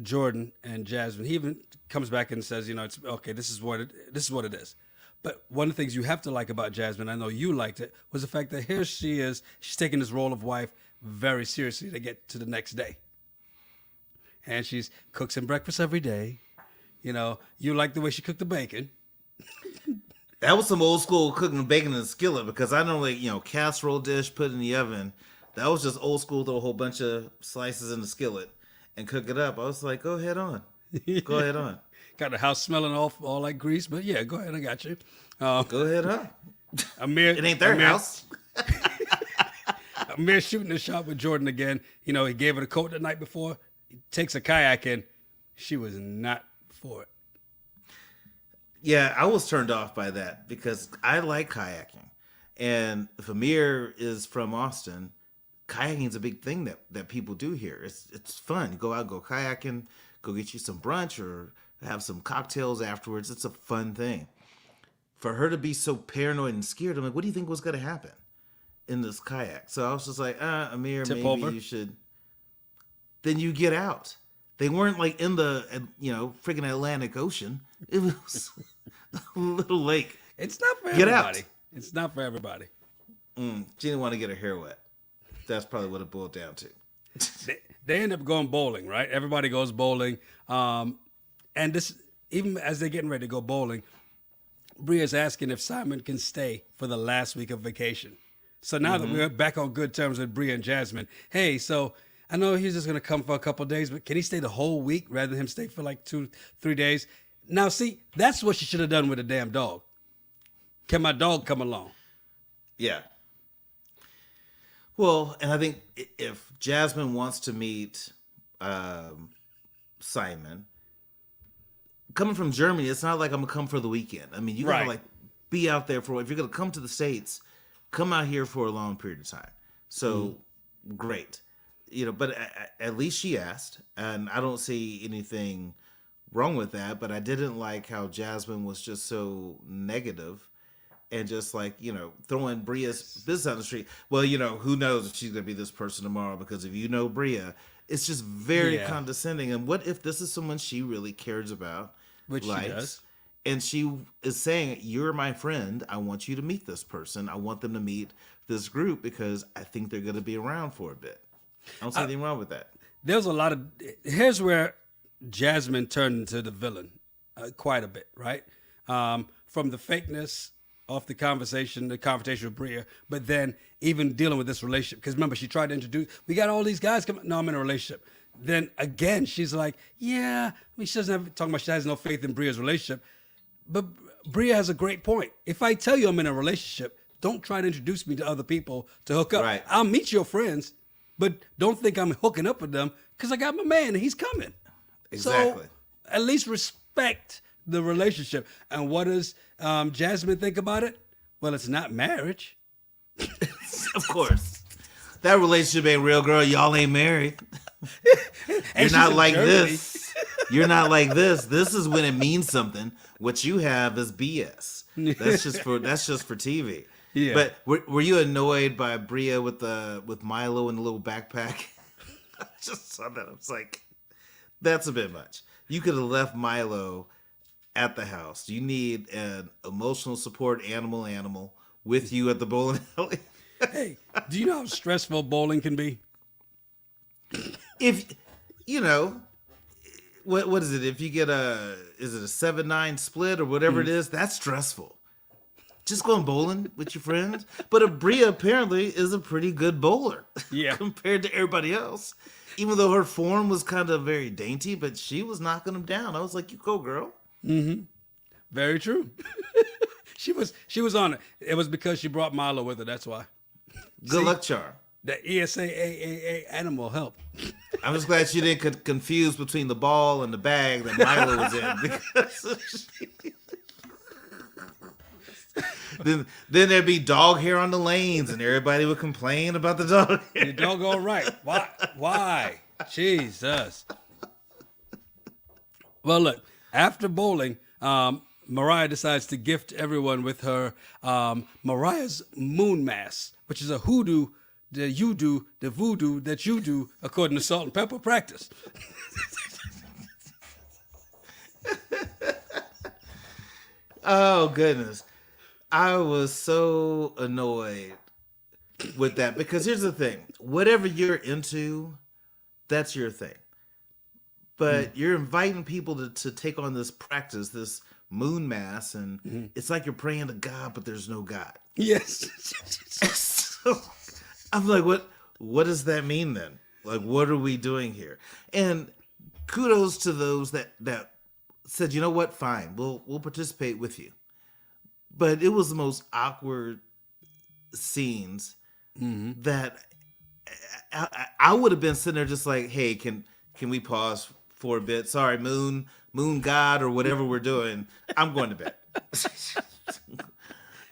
Jordan and Jasmine, he even comes back and says, it's okay. This is what it is. But one of the things you have to like about Jasmine, I know you liked it, was the fact that here she is. She's taking this role of wife very seriously to get to the next day, and she's cooks him breakfast every day. You like the way she cooked the bacon. That was some old school cooking bacon in a skillet, because I normally, casserole dish, put in the oven. That was just old school, throw a whole bunch of slices in the skillet and cook it up. I was like, go ahead on. Go ahead on. Got the house smelling all like grease, but yeah, go ahead, I got you. Go ahead on. It ain't their house. Amir shooting the shot with Jordan again. He gave her the coat the night before. He takes a kayak in. She was not for it. Yeah, I was turned off by that because I like kayaking. And if Amir is from Austin, kayaking is a big thing that people do here. It's fun. Go out, go kayaking, go get you some brunch or have some cocktails afterwards. It's a fun thing. For her to be so paranoid and scared, I'm like, what do you think was going to happen in this kayak? So I was just like, Amir, Tip maybe over? you should. Then you get out. They weren't like in the, freaking Atlantic Ocean. It was a little lake. It's not for Get everybody. out. It's not for everybody. She didn't want to get her hair wet. That's probably what it boiled down to. They end up going bowling, right? Everybody goes bowling. And this, even as they're getting ready to go bowling, Bria's asking if Simon can stay for the last week of vacation. So now that we're back on good terms with Bria and Jasmine, hey, so I know he's just going to come for a couple of days, but can he stay the whole week rather than him stay for like 2-3 days? Now, see, that's what she should have done with a damn dog. Can my dog come along? Yeah. Well, and I think if Jasmine wants to meet Simon, coming from Germany, it's not like I'm gonna come for the weekend. I mean, you gotta Right. like be out there for. If you're gonna come to the States, come out here for a long period of time. So great, But at least she asked, and I don't see anything wrong with that. But I didn't like how Jasmine was just so negative. And just like, throwing Bria's business on the street. Well, who knows if she's going to be this person tomorrow? Because if you know Bria, it's just very condescending. And what if this is someone she really cares about? Which she does. And she is saying, you're my friend. I want you to meet this person. I want them to meet this group because I think they're going to be around for a bit. I don't see anything wrong with that. There's a lot of... Here's where Jasmine turned into the villain quite a bit, right? From the fakeness... off the confrontation with Bria, but then even dealing with this relationship. Because remember, she tried to introduce, we got all these guys coming. No, I'm in a relationship. Then again, she's like, yeah, she doesn't have, talking about she has no faith in Bria's relationship. But Bria has a great point. If I tell you I'm in a relationship, don't try to introduce me to other people to hook up. Right. I'll meet your friends, but don't think I'm hooking up with them because I got my man and he's coming. Exactly. So at least respect the relationship. And what does Jasmine think about it? Well, it's not marriage. Of course. That relationship ain't real, girl. Y'all ain't married. You're not like this. You're not like this. This is when it means something. What you have is BS. That's just for TV. Yeah. But were you annoyed by Bria with Milo in the little backpack? I just saw that. I was like, that's a bit much. You could have left Milo at the house. You need an emotional support animal with you at the bowling alley. Hey, do you know how stressful bowling can be? If what is it? If you get is it a 7-9 split or whatever it is, that's stressful. Just going bowling with your friends. But Bria apparently is a pretty good bowler, compared to everybody else. Even though her form was kind of very dainty, but she was knocking them down. I was like, you go, girl. Mm-hmm. Very true. She was on it. It was because she brought Milo with her. That's why. Good luck charm. The ESAAA animal help. I'm just glad she didn't confuse between the ball and the bag that Milo was in. Because then there'd be dog hair on the lanes, and everybody would complain about the dog hair. You don't go right. Why? Jesus. Well, look. After bowling, Mariah decides to gift everyone with her Mariah's moon mask, which is a hoodoo that you do, the voodoo that you do, according to Salt and Pepper practice. Oh, goodness. I was so annoyed with that because here's the thing. Whatever you're into, that's your thing. But you're inviting people to take on this practice, this moon mass, and it's like you're praying to God, but there's no God. Yes. So I'm like, what does that mean then? Like, what are we doing here? And kudos to those that said, you know what, fine, we'll participate with you. But it was the most awkward scenes that I would have been sitting there just like, hey, can we pause for a bit? Sorry, moon god or whatever we're doing. I'm going to bed.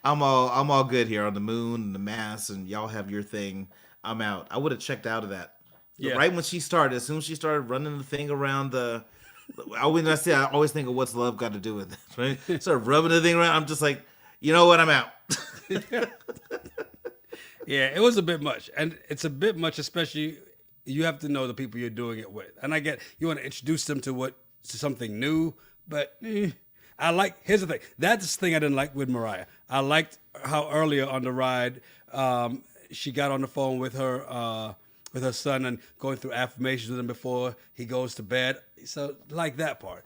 I'm all good here on the moon and the mass, and y'all have your thing. I'm out. I would have checked out of that. Yeah. Right when she started, as soon as she started running the thing around the When I say, I always think of what's love got to do with it, right? Start rubbing the thing around. I'm just like, you know what? I'm out. Yeah, it was a bit much, and it's a bit much, especially you have to know the people you're doing it with. And I get you want to introduce them to something new, but here's the thing. That's the thing I didn't like with Mariah. I liked how earlier on the ride, she got on the phone with her son and going through affirmations with him before he goes to bed. So like that part.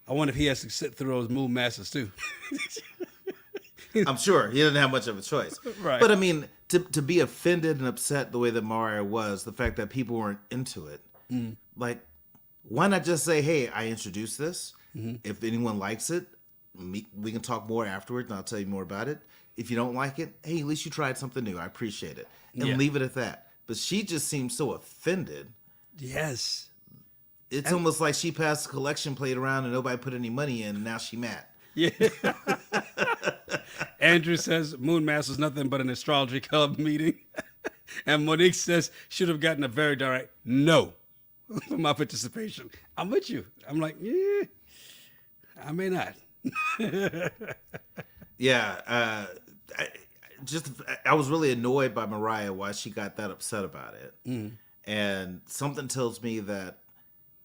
I wonder if he has to sit through those moon masters too. I'm sure he didn't have much of a choice. Right. But I mean, to be offended and upset the way that Mariah was, the fact that people weren't into it, like, why not just say, hey, I introduced this. If anyone likes it, we can talk more afterwards and I'll tell you more about it. If you don't like it, hey, at least you tried something new. I appreciate it. And leave it at that. But she just seemed so offended. Yes. It's almost like she passed the collection plate around and nobody put any money in and now she mad. Yeah. Andrew says Moon Mass was nothing but an astrology club meeting. And Monique says should have gotten a very direct no for my participation. I'm with you. I'm like, yeah, I may not. Yeah. I was really annoyed by Mariah why she got that upset about it. And something tells me that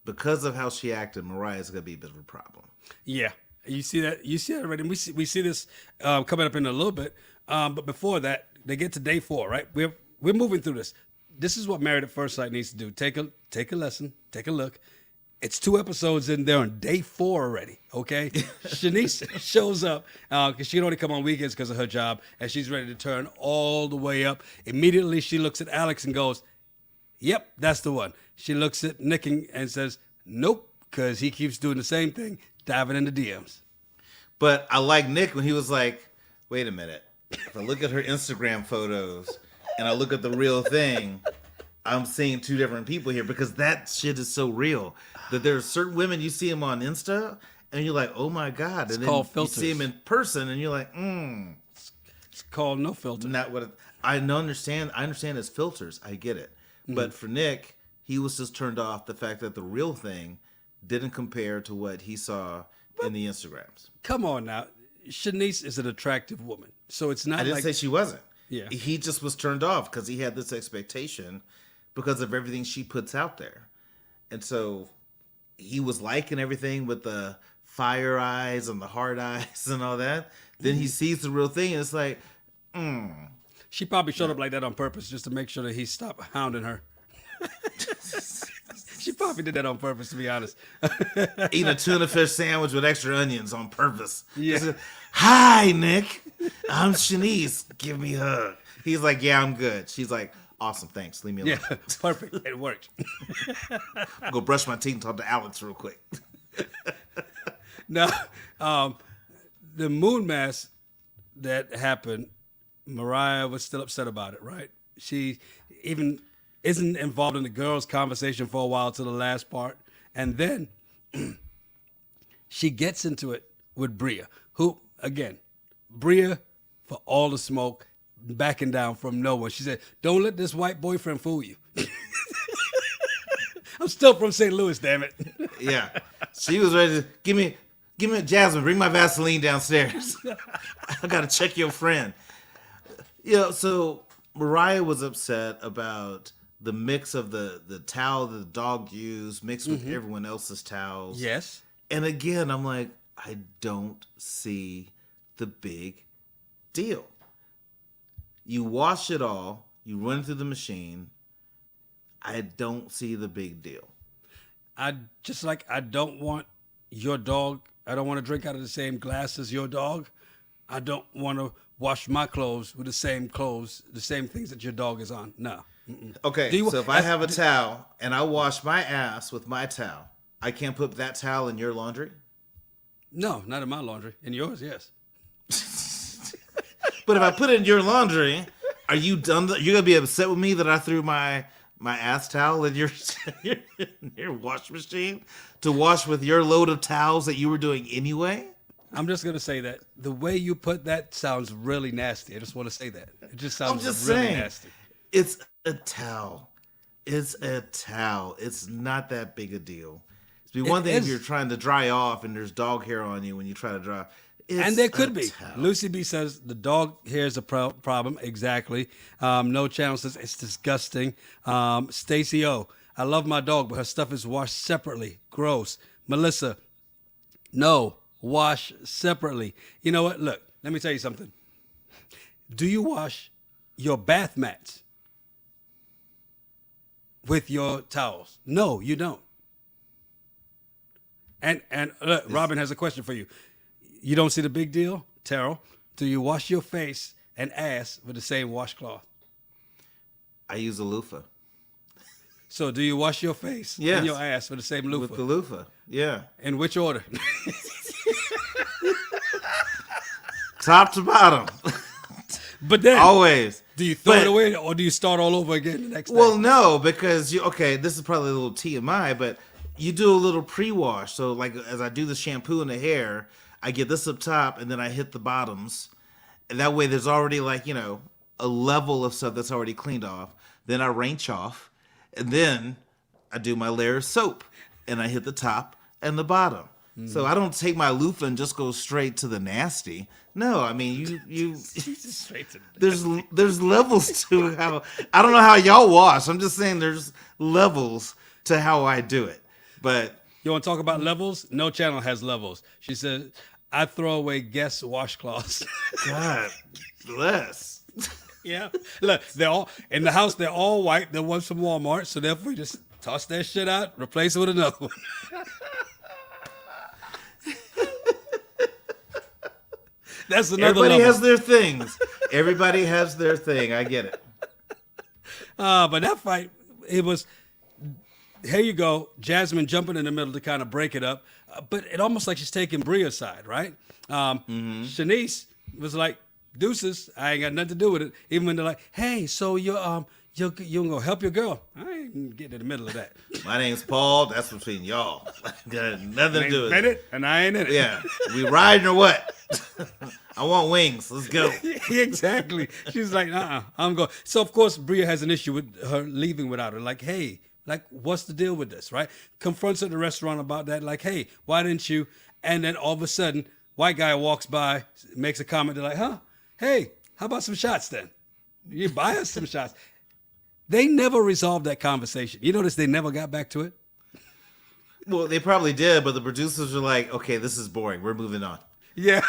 because of how she acted, Mariah's going to be a bit of a problem. Yeah. You see that already. And we see this coming up in a little bit. But before that, they get to day 4, right? We're moving through this. This is what Married at First Sight needs to do. Take a lesson. Take a look. It's 2 episodes in there on day 4 already. Okay, Shanice shows up because she can only come on weekends because of her job, and she's ready to turn all the way up. Immediately, she looks at Alex and goes, "Yep, that's the one." She looks at Nick and says, "Nope," because he keeps doing the same thing. Diving into DMs. But I like Nick when he was like, wait a minute. If I look at her Instagram photos and I look at the real thing, I'm seeing 2 different people here because that shit is so real. That there are certain women you see them on Insta and you're like, oh my God. And called then filters. You see them in person and you're like, It's called no filter. Not what I understand. I understand it's filters. I get it. But for Nick, he was just turned off the fact that the real thing didn't compare to what he saw in the Instagrams. Come on now. Shanice is an attractive woman. So it's not I didn't say she wasn't. Yeah. He just was turned off because he had this expectation because of everything she puts out there. And so he was liking everything with the fire eyes and the hard eyes and all that. Then he sees the real thing and it's like, She probably showed up like that on purpose just to make sure that he stopped hounding her. She probably did that on purpose, to be honest. Eating a tuna fish sandwich with extra onions on purpose. Yeah. Said, hi, Nick. I'm Shanice. Give me a hug. He's like, yeah, I'm good. She's like, awesome, thanks. Leave me alone. Yeah, perfect. It worked. Go brush my teeth and talk to Alex real quick. Now, the moon mass that happened, Mariah was still upset about it, right? She even isn't involved in the girls' conversation for a while to the last part. And then she gets into it with Bria, who, again, Bria, for all the smoke, backing down from no one. She said, don't let this white boyfriend fool you. I'm still from St. Louis, damn it. Yeah. She was ready to give me Jasmine, bring my Vaseline downstairs. I gotta check your friend. So Mariah was upset about the mix of the towel that the dog used mixed with everyone else's towels. Yes. And again, I'm like, I don't see the big deal. You wash it all, you run it through the machine. I don't see the big deal. I don't want your dog. I don't want to drink out of the same glass as your dog. I don't want to wash my clothes with the same things that your dog is on. No. Mm-mm. Okay, so if I have a towel and I wash my ass with my towel, I can't put that towel in your laundry? No, not in my laundry. In yours, yes. But if I put it in your laundry, are you done? You're going to be upset with me that I threw my ass towel in your wash machine to wash with your load of towels that you were doing anyway? I'm just going to say that the way you put that sounds really nasty. I just want to say that. It just sounds really nasty. It's a towel. It's a towel. It's not that big a deal. It'd be one thing if you're trying to dry off and there's dog hair on you when you try to dry. And there could be. Lucy B says the dog hair is a problem. Exactly. No Channel says it's disgusting. Stacy O, I love my dog, but her stuff is washed separately. Gross. Melissa, no, wash separately. You know what? Look, let me tell you something. Do you wash your bath mats with your towels? No, you don't. And look, Robin has a question for you. You don't see the big deal, Terrell? Do you wash your face and ass with the same washcloth? I use a loofah. So do you wash your face and your ass with the same loofah? With the loofah, yeah. In which order? Top to bottom. But then always. Do you throw it away or do you start all over again the next day? Well, no, because this is probably a little TMI, but you do a little pre-wash. So like as I do the shampoo and the hair, I get this up top and then I hit the bottoms. And that way there's already a level of stuff that's already cleaned off. Then I rinse off. And then I do my layer of soap. And I hit the top and the bottom. Mm. So I don't take my loofah and just go straight to the nasty. No, I mean you straight to there's levels to how I don't know how y'all wash. I'm just saying there's levels to how I do it. But you want to talk about levels? No Channel has levels. She said, I throw away guest washcloths. God bless. Yeah. Look, they're all in the house, they're all white. They're ones from Walmart. So therefore, you just toss that shit out, replace it with another one. That's another Everybody level. has their things. Everybody has their thing. I get it. But that fight, it was... Here you go, Jasmine jumping in the middle to kind of break it up, but it almost like she's taking Bria's side, right? Shanice was like, "Deuces, I ain't got nothing to do with it." Even when they're like, "Hey, so you're gonna help your girl?" I ain't getting in the middle of that. My name's Paul. That's between y'all. Got nothing to do with it. And I ain't in it. Yeah, we riding or what? I want wings. Let's go. Exactly. She's like, I'm going. So of course, Bria has an issue with her leaving without her. Like, hey. Like, what's the deal with this, right? Confronts her at the restaurant about that. Like, hey, why didn't you? And then all of a sudden, white guy walks by, makes a comment. They're like, hey, how about some shots then? You buy us some shots. They never resolved that conversation. You notice they never got back to it? Well, they probably did, but the producers were like, okay, this is boring. We're moving on. Yeah.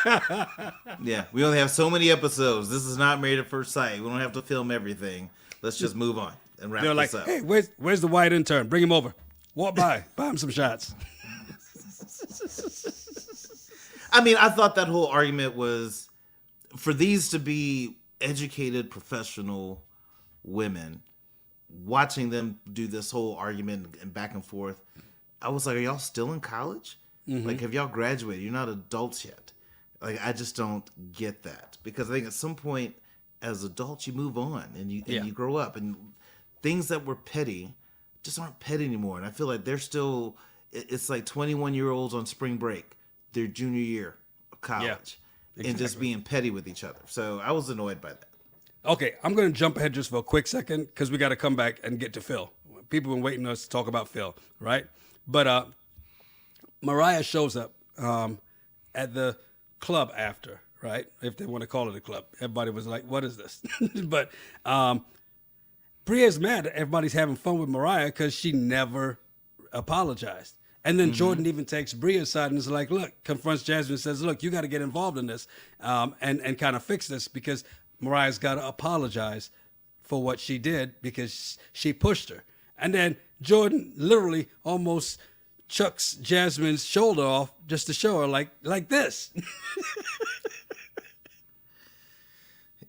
Yeah, we only have so many episodes. This is not Married at First Sight. We don't have to film everything. Let's just move on. And wrap They're this like, up. hey, where's the white intern? Bring him over. Walk by. Buy him some shots. I mean, I thought that whole argument was for these to be educated, professional women, watching them do this whole argument and back and forth. I was like, are y'all still in college? Mm-hmm. Like, have y'all graduated? You're not adults yet. Like, I just don't get that. Because I think at some point, as adults, you move on and you grow up. And things that were petty just aren't petty anymore. And I feel like they're still, it's like 21-year-olds on spring break, their junior year of college, exactly. And just being petty with each other. So I was annoyed by that. Okay, I'm going to jump ahead just for a quick second because we got to come back and get to Phil. People have been waiting on us to talk about Phil, right? But Mariah shows up at the club after, right? If they want to call it a club. Everybody was like, what is this? But Bria's mad that everybody's having fun with Mariah because she never apologized. And then Jordan even takes Bria's side and is like, look, confronts Jasmine and says, look, you got to get involved in this and kind of fix this because Mariah's got to apologize for what she did because she pushed her. And then Jordan literally almost chucks Jasmine's shoulder off just to show her like this.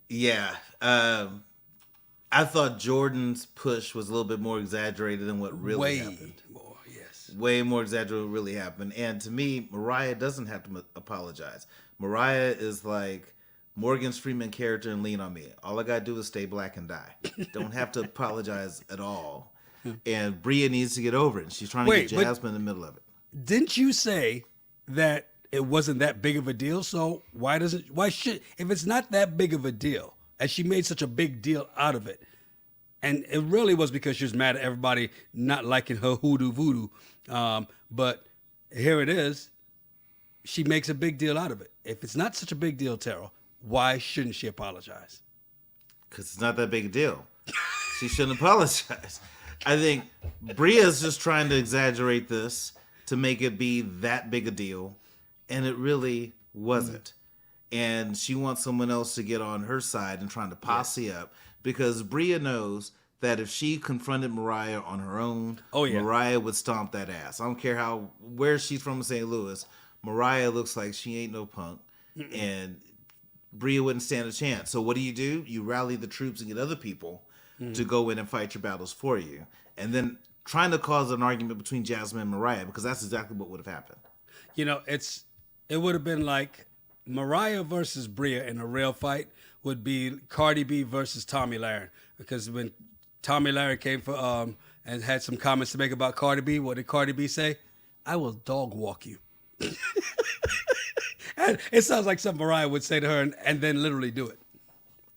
Yeah. I thought Jordan's push was a little bit more exaggerated than what really happened. More, yes. Way more exaggerated than what really happened. And to me, Mariah doesn't have to apologize. Mariah is like Morgan Freeman character in Lean on Me. All I got to do is stay black and die. Don't have to apologize at all. And Bria needs to get over it. She's trying to get Jasmine in the middle of it. Didn't you say that it wasn't that big of a deal? So why should, if it's not that big of a deal, and she made such a big deal out of it, and it really was because she was mad at everybody not liking her hoodoo voodoo, But here it is. She makes a big deal out of it. If it's not such a big deal, Terrell, why shouldn't she apologize? Because it's not that big a deal. She shouldn't apologize. I think Bria's just trying to exaggerate this to make it be that big a deal, and it really wasn't. And she wants someone else to get on her side and trying to posse up, because Bria knows that if she confronted Mariah on her own, Mariah would stomp that ass. I don't care where she's from in St. Louis. Mariah looks like she ain't no punk, and Bria wouldn't stand a chance. So what do? You rally the troops and get other people to go in and fight your battles for you. And then trying to cause an argument between Jasmine and Mariah, because that's exactly what would have happened. It would have been like Mariah versus Bria in a real fight would be Cardi B versus Tommy Lahren. Because when Tommy Lahren came for and had some comments to make about Cardi B, what did Cardi B say? I will dog walk you. And it sounds like something Mariah would say to her and then literally do it.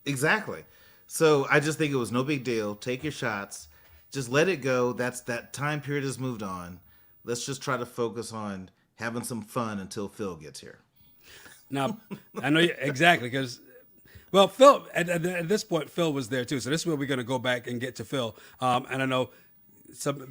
Exactly. So I just think it was no big deal. Take your shots. Just let it go. That time period has moved on. Let's just try to focus on having some fun until Phil gets here. Now, I know exactly because, well, Phil, at this point, Phil was there too. So this is where we're going to go back and get to Phil. And I know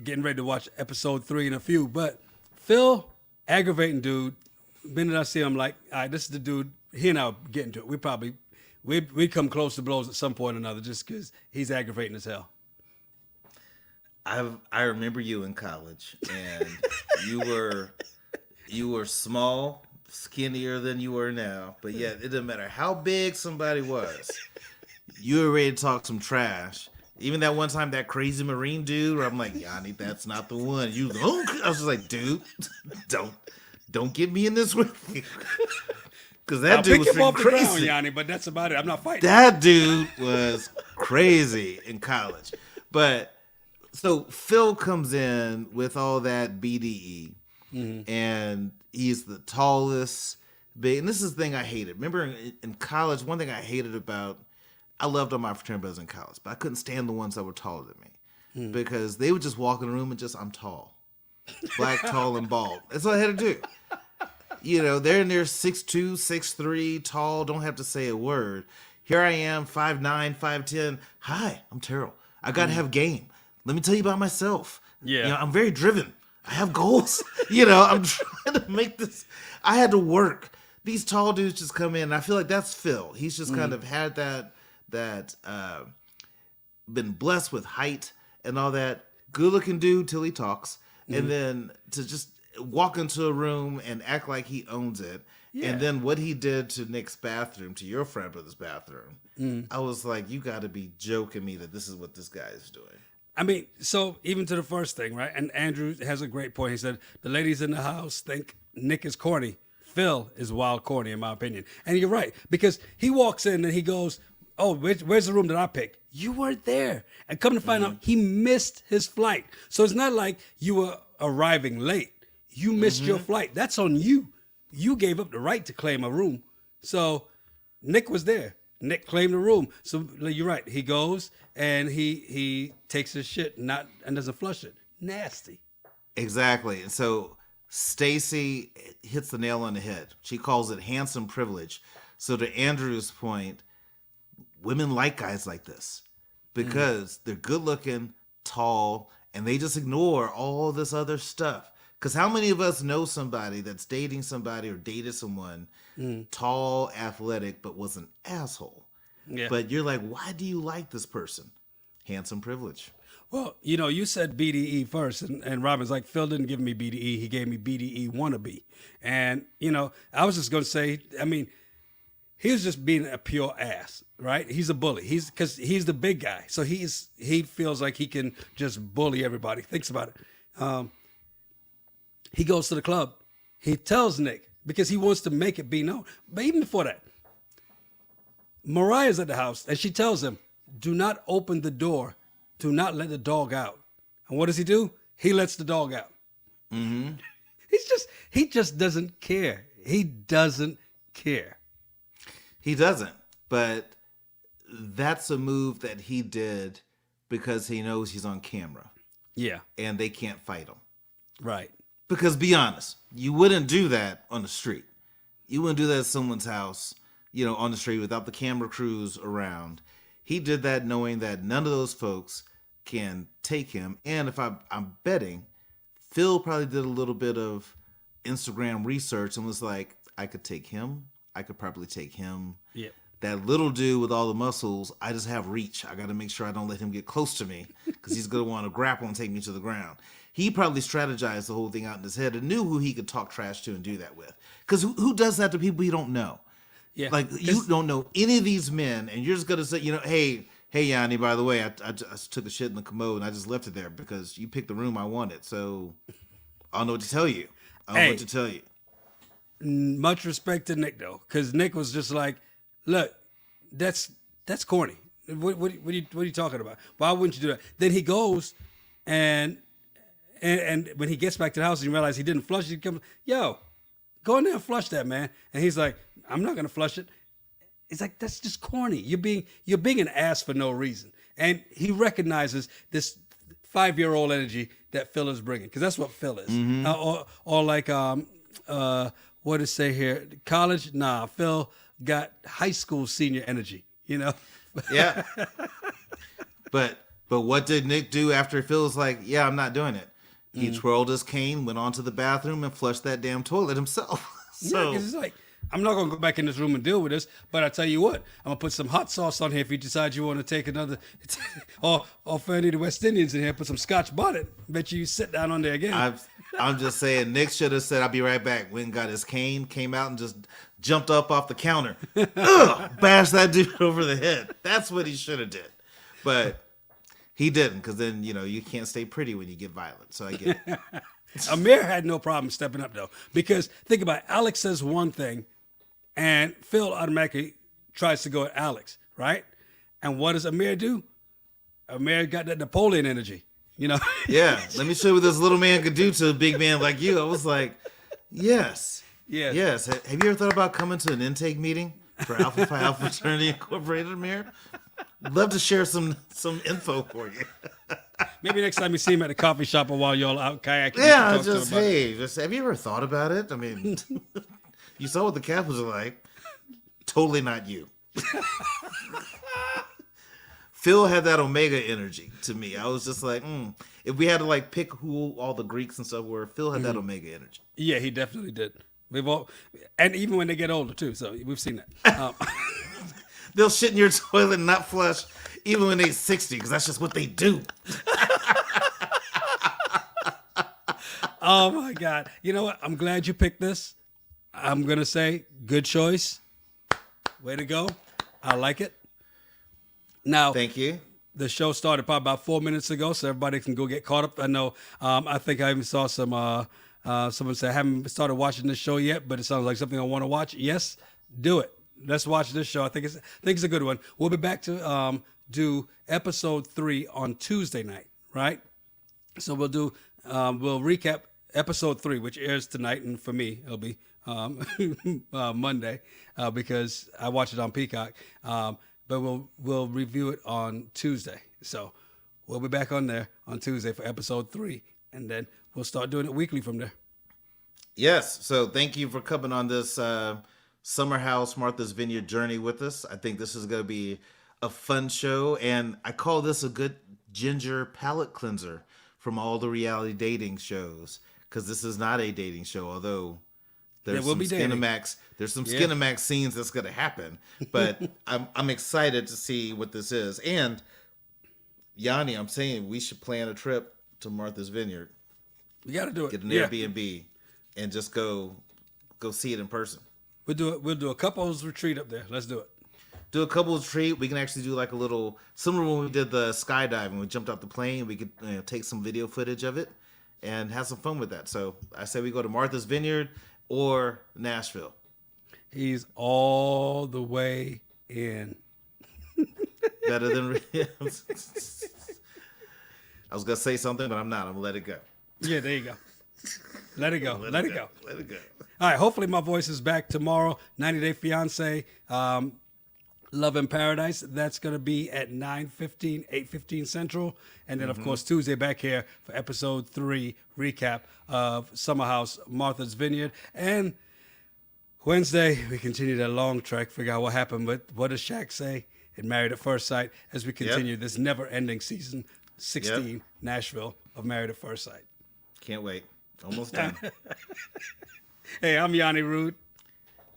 getting ready to watch episode 3 in a few, but Phil, aggravating dude. Minute I see him, like, all right, this is the dude. He and I are getting to it. We'd come close to blows at some point or another just because he's aggravating as hell. I remember you in college, and you were small, skinnier than you are now, but yet it didn't matter how big somebody was. You were ready to talk some trash. Even that one time, that crazy Marine dude, where I'm like, Yanni, that's not the one. I was just like, dude, don't get me in this with you. Because that dude was freaking crazy. Ground, Yanni, but that's about it. I'm not fighting. That dude was crazy in college. But so Phil comes in with all that BDE, and he's the tallest, big. And this is the thing I hated. Remember in college, one thing I hated about, I loved all my fraternity brothers in college, but I couldn't stand the ones that were taller than me because they would just walk in the room and I'm tall. Black, tall, and bald. That's all I had to do. They're in there 6'2", 6'3", tall, don't have to say a word. Here I am, 5'9", 5'10". Hi, I'm Terrell. I got to have game. Let me tell you about myself. Yeah. I'm very driven. I have goals. I'm trying to make this. I had to work. These tall dudes just come in, and I feel like that's Phil. He's just kind of had that been blessed with height and all that. Good-looking dude till he talks. And then to just walk into a room and act like he owns it. Yeah. And then what he did to Nick's bathroom, to your friend brother's bathroom, I was like, you got to be joking me that this is what this guy is doing. I mean, so even to the first thing, right? And Andrew has a great point. He said, the ladies in the house think Nick is corny. Phil is wild corny, in my opinion. And you're right, because he walks in and he goes, oh, where's the room that I picked? You weren't there. And come to find out, he missed his flight. So it's not like you were arriving late. You missed your flight. That's on you. You gave up the right to claim a room. So Nick was there. Nick claimed the room. So you're right. He goes and he takes his shit and doesn't flush it. Nasty. Exactly. And so Stacy hits the nail on the head. She calls it handsome privilege. So to Andrew's point, women like guys like this because they're good looking, tall, and they just ignore all this other stuff. Because how many of us know somebody that's dating somebody or dated someone tall, athletic, but was an asshole? Yeah. But you're like, why do you like this person? Handsome privilege. Well, you said BDE first, and Robin's like, Phil didn't give me BDE. He gave me BDE wannabe. And, I was just going to say, I mean, he was just being a pure ass, right? He's a bully. Because he's the big guy. So he feels like he can just bully everybody. Thinks about it. He goes to the club. He tells Nick because he wants to make it be known. But even before that, Mariah's at the house and she tells him, do not open the door. Do not let the dog out. And what does he do? He lets the dog out. Mm-hmm. He just doesn't care. He doesn't care. He doesn't. But that's a move that he did because he knows he's on camera. Yeah. And they can't fight him. Right. Because be honest, you wouldn't do that on the street. You wouldn't do that at someone's house, on the street without the camera crews around. He did that knowing that none of those folks can take him. And if I'm betting, Phil probably did a little bit of Instagram research and was like, I could take him. I could probably take him. Yeah. That little dude with all the muscles, I just have reach. I got to make sure I don't let him get close to me because he's going to want to grapple and take me to the ground. He probably strategized the whole thing out in his head and knew who he could talk trash to and do that with. Because who does that to people you don't know? Yeah. Like, you don't know any of these men, and you're just going to say, hey, Yanni, by the way, I took a shit in the commode, and I just left it there because you picked the room I wanted. So I don't know what to tell you. Much respect to Nick, though, because Nick was just like, look, that's corny. What are you talking about? Why wouldn't you do that? Then he goes and when he gets back to the house and you realize he didn't flush it, he comes, yo, go in there and flush that, man. And he's like, I'm not gonna flush it. It's like, that's just corny. You're being an ass for no reason. And he recognizes this 5-year-old energy that Phil is bringing, because that's what Phil is. Mm-hmm. Or like what does it say here? College? Nah, Phil got high school senior energy. Yeah. But what did Nick do after Phil was like, yeah, I'm not doing it? He twirled his cane, went on to the bathroom, and flushed that damn toilet himself. So, because it's like, I'm not going to go back in this room and deal with this, but I tell you what, I'm going to put some hot sauce on here if you decide you want to take another, or for any of the West Indians in here, put some Scotch bonnet. Bet you sit down on there again. I'm just saying, Nick should have said, I'll be right back. Went and got his cane, came out and just jumped up off the counter. Bashed that dude over the head. That's what he should have did. But he didn't, because then, you can't stay pretty when you get violent. So I get it. Amir had no problem stepping up, though, because think about it. Alex says one thing, and Phil automatically tries to go at Alex, right? And what does Amir do? Amir got that Napoleon energy, Yeah, let me show you what this little man could do to a big man like you. I was like, yes. Have you ever thought about coming to an intake meeting for Alpha Phi Alpha Fraternity Incorporated, Amir? Love to share some info for you. Maybe next time you see him at the coffee shop or while y'all out kayaking. Yeah, just have you ever thought about it? I mean, you saw what the Kappas are like. Totally not you. Phil had that Omega energy to me. I was just like, if we had to pick who all the Greeks and stuff were, Phil had that Omega energy. Yeah, he definitely did. And even when they get older too. So we've seen that. They'll shit in your toilet and not flush, even when they're 60, because that's just what they do. Oh my God! You know what? I'm glad you picked this. I'm gonna say, good choice. Way to go! I like it. Now, thank you. The show started probably about 4 minutes ago, so everybody can go get caught up. I know. I think I even saw some. Someone said I haven't started watching this show yet, but it sounds like something I want to watch. Yes, do it. Let's watch this show. I think it's a good one. We'll be back to do episode 3 on Tuesday night, right? So we'll recap episode 3, which airs tonight, and for me it'll be Monday because I watch it on Peacock. But we'll review it on Tuesday. So we'll be back on there on Tuesday for episode 3, and then we'll start doing it weekly from there. Yes. So thank you for coming on this Summer House Martha's Vineyard journey with us. I think this is going to be a fun show, and I call this a good ginger palate cleanser from all the reality dating shows, because this is not a dating show, although there's some Skinamax scenes that's going to happen. But I'm excited to see what this is. And Yanni, I'm saying we should plan a trip to Martha's Vineyard. We got to do it. Get an Airbnb and just go see it in person. We'll do a couples retreat up there. Let's do it. Do a couples retreat. We can actually do like a little, similar when we did the skydiving. We jumped out the plane. We could take some video footage of it and have some fun with that. So I say we go to Martha's Vineyard or Nashville. He's all the way in. Better than I was gonna say something, but I'm not. I'm gonna let it go. Yeah, there you go. Let it go. Let it go. Let it go. All right. Hopefully my voice is back tomorrow. 90 Day Fiance. Love in Paradise, that's going to be at 9:15, 8:15 Central. And then, of course, Tuesday back here for episode 3 recap of Summer House, Martha's Vineyard. And Wednesday, we continue that long trek, figure out what happened. But what does Shaq say in Married at First Sight as we continue this never-ending season 16, Nashville of Married at First Sight. Can't wait. Almost done. Hey, I'm Yanni Rude.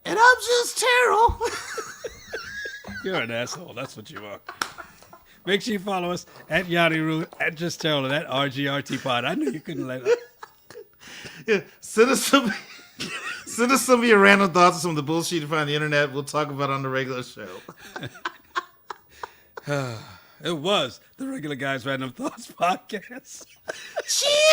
And I'm just Terrell. You're an asshole. That's what you are. Make sure you follow us at Yanni Rude, at Just Terrell, and at RGRT Pod. I knew you couldn't let it. Yeah, send us some of your random thoughts on some of the bullshit you find on the internet. We'll talk about it on the regular show. It was the Regular Guys Random Thoughts Podcast. Cheers!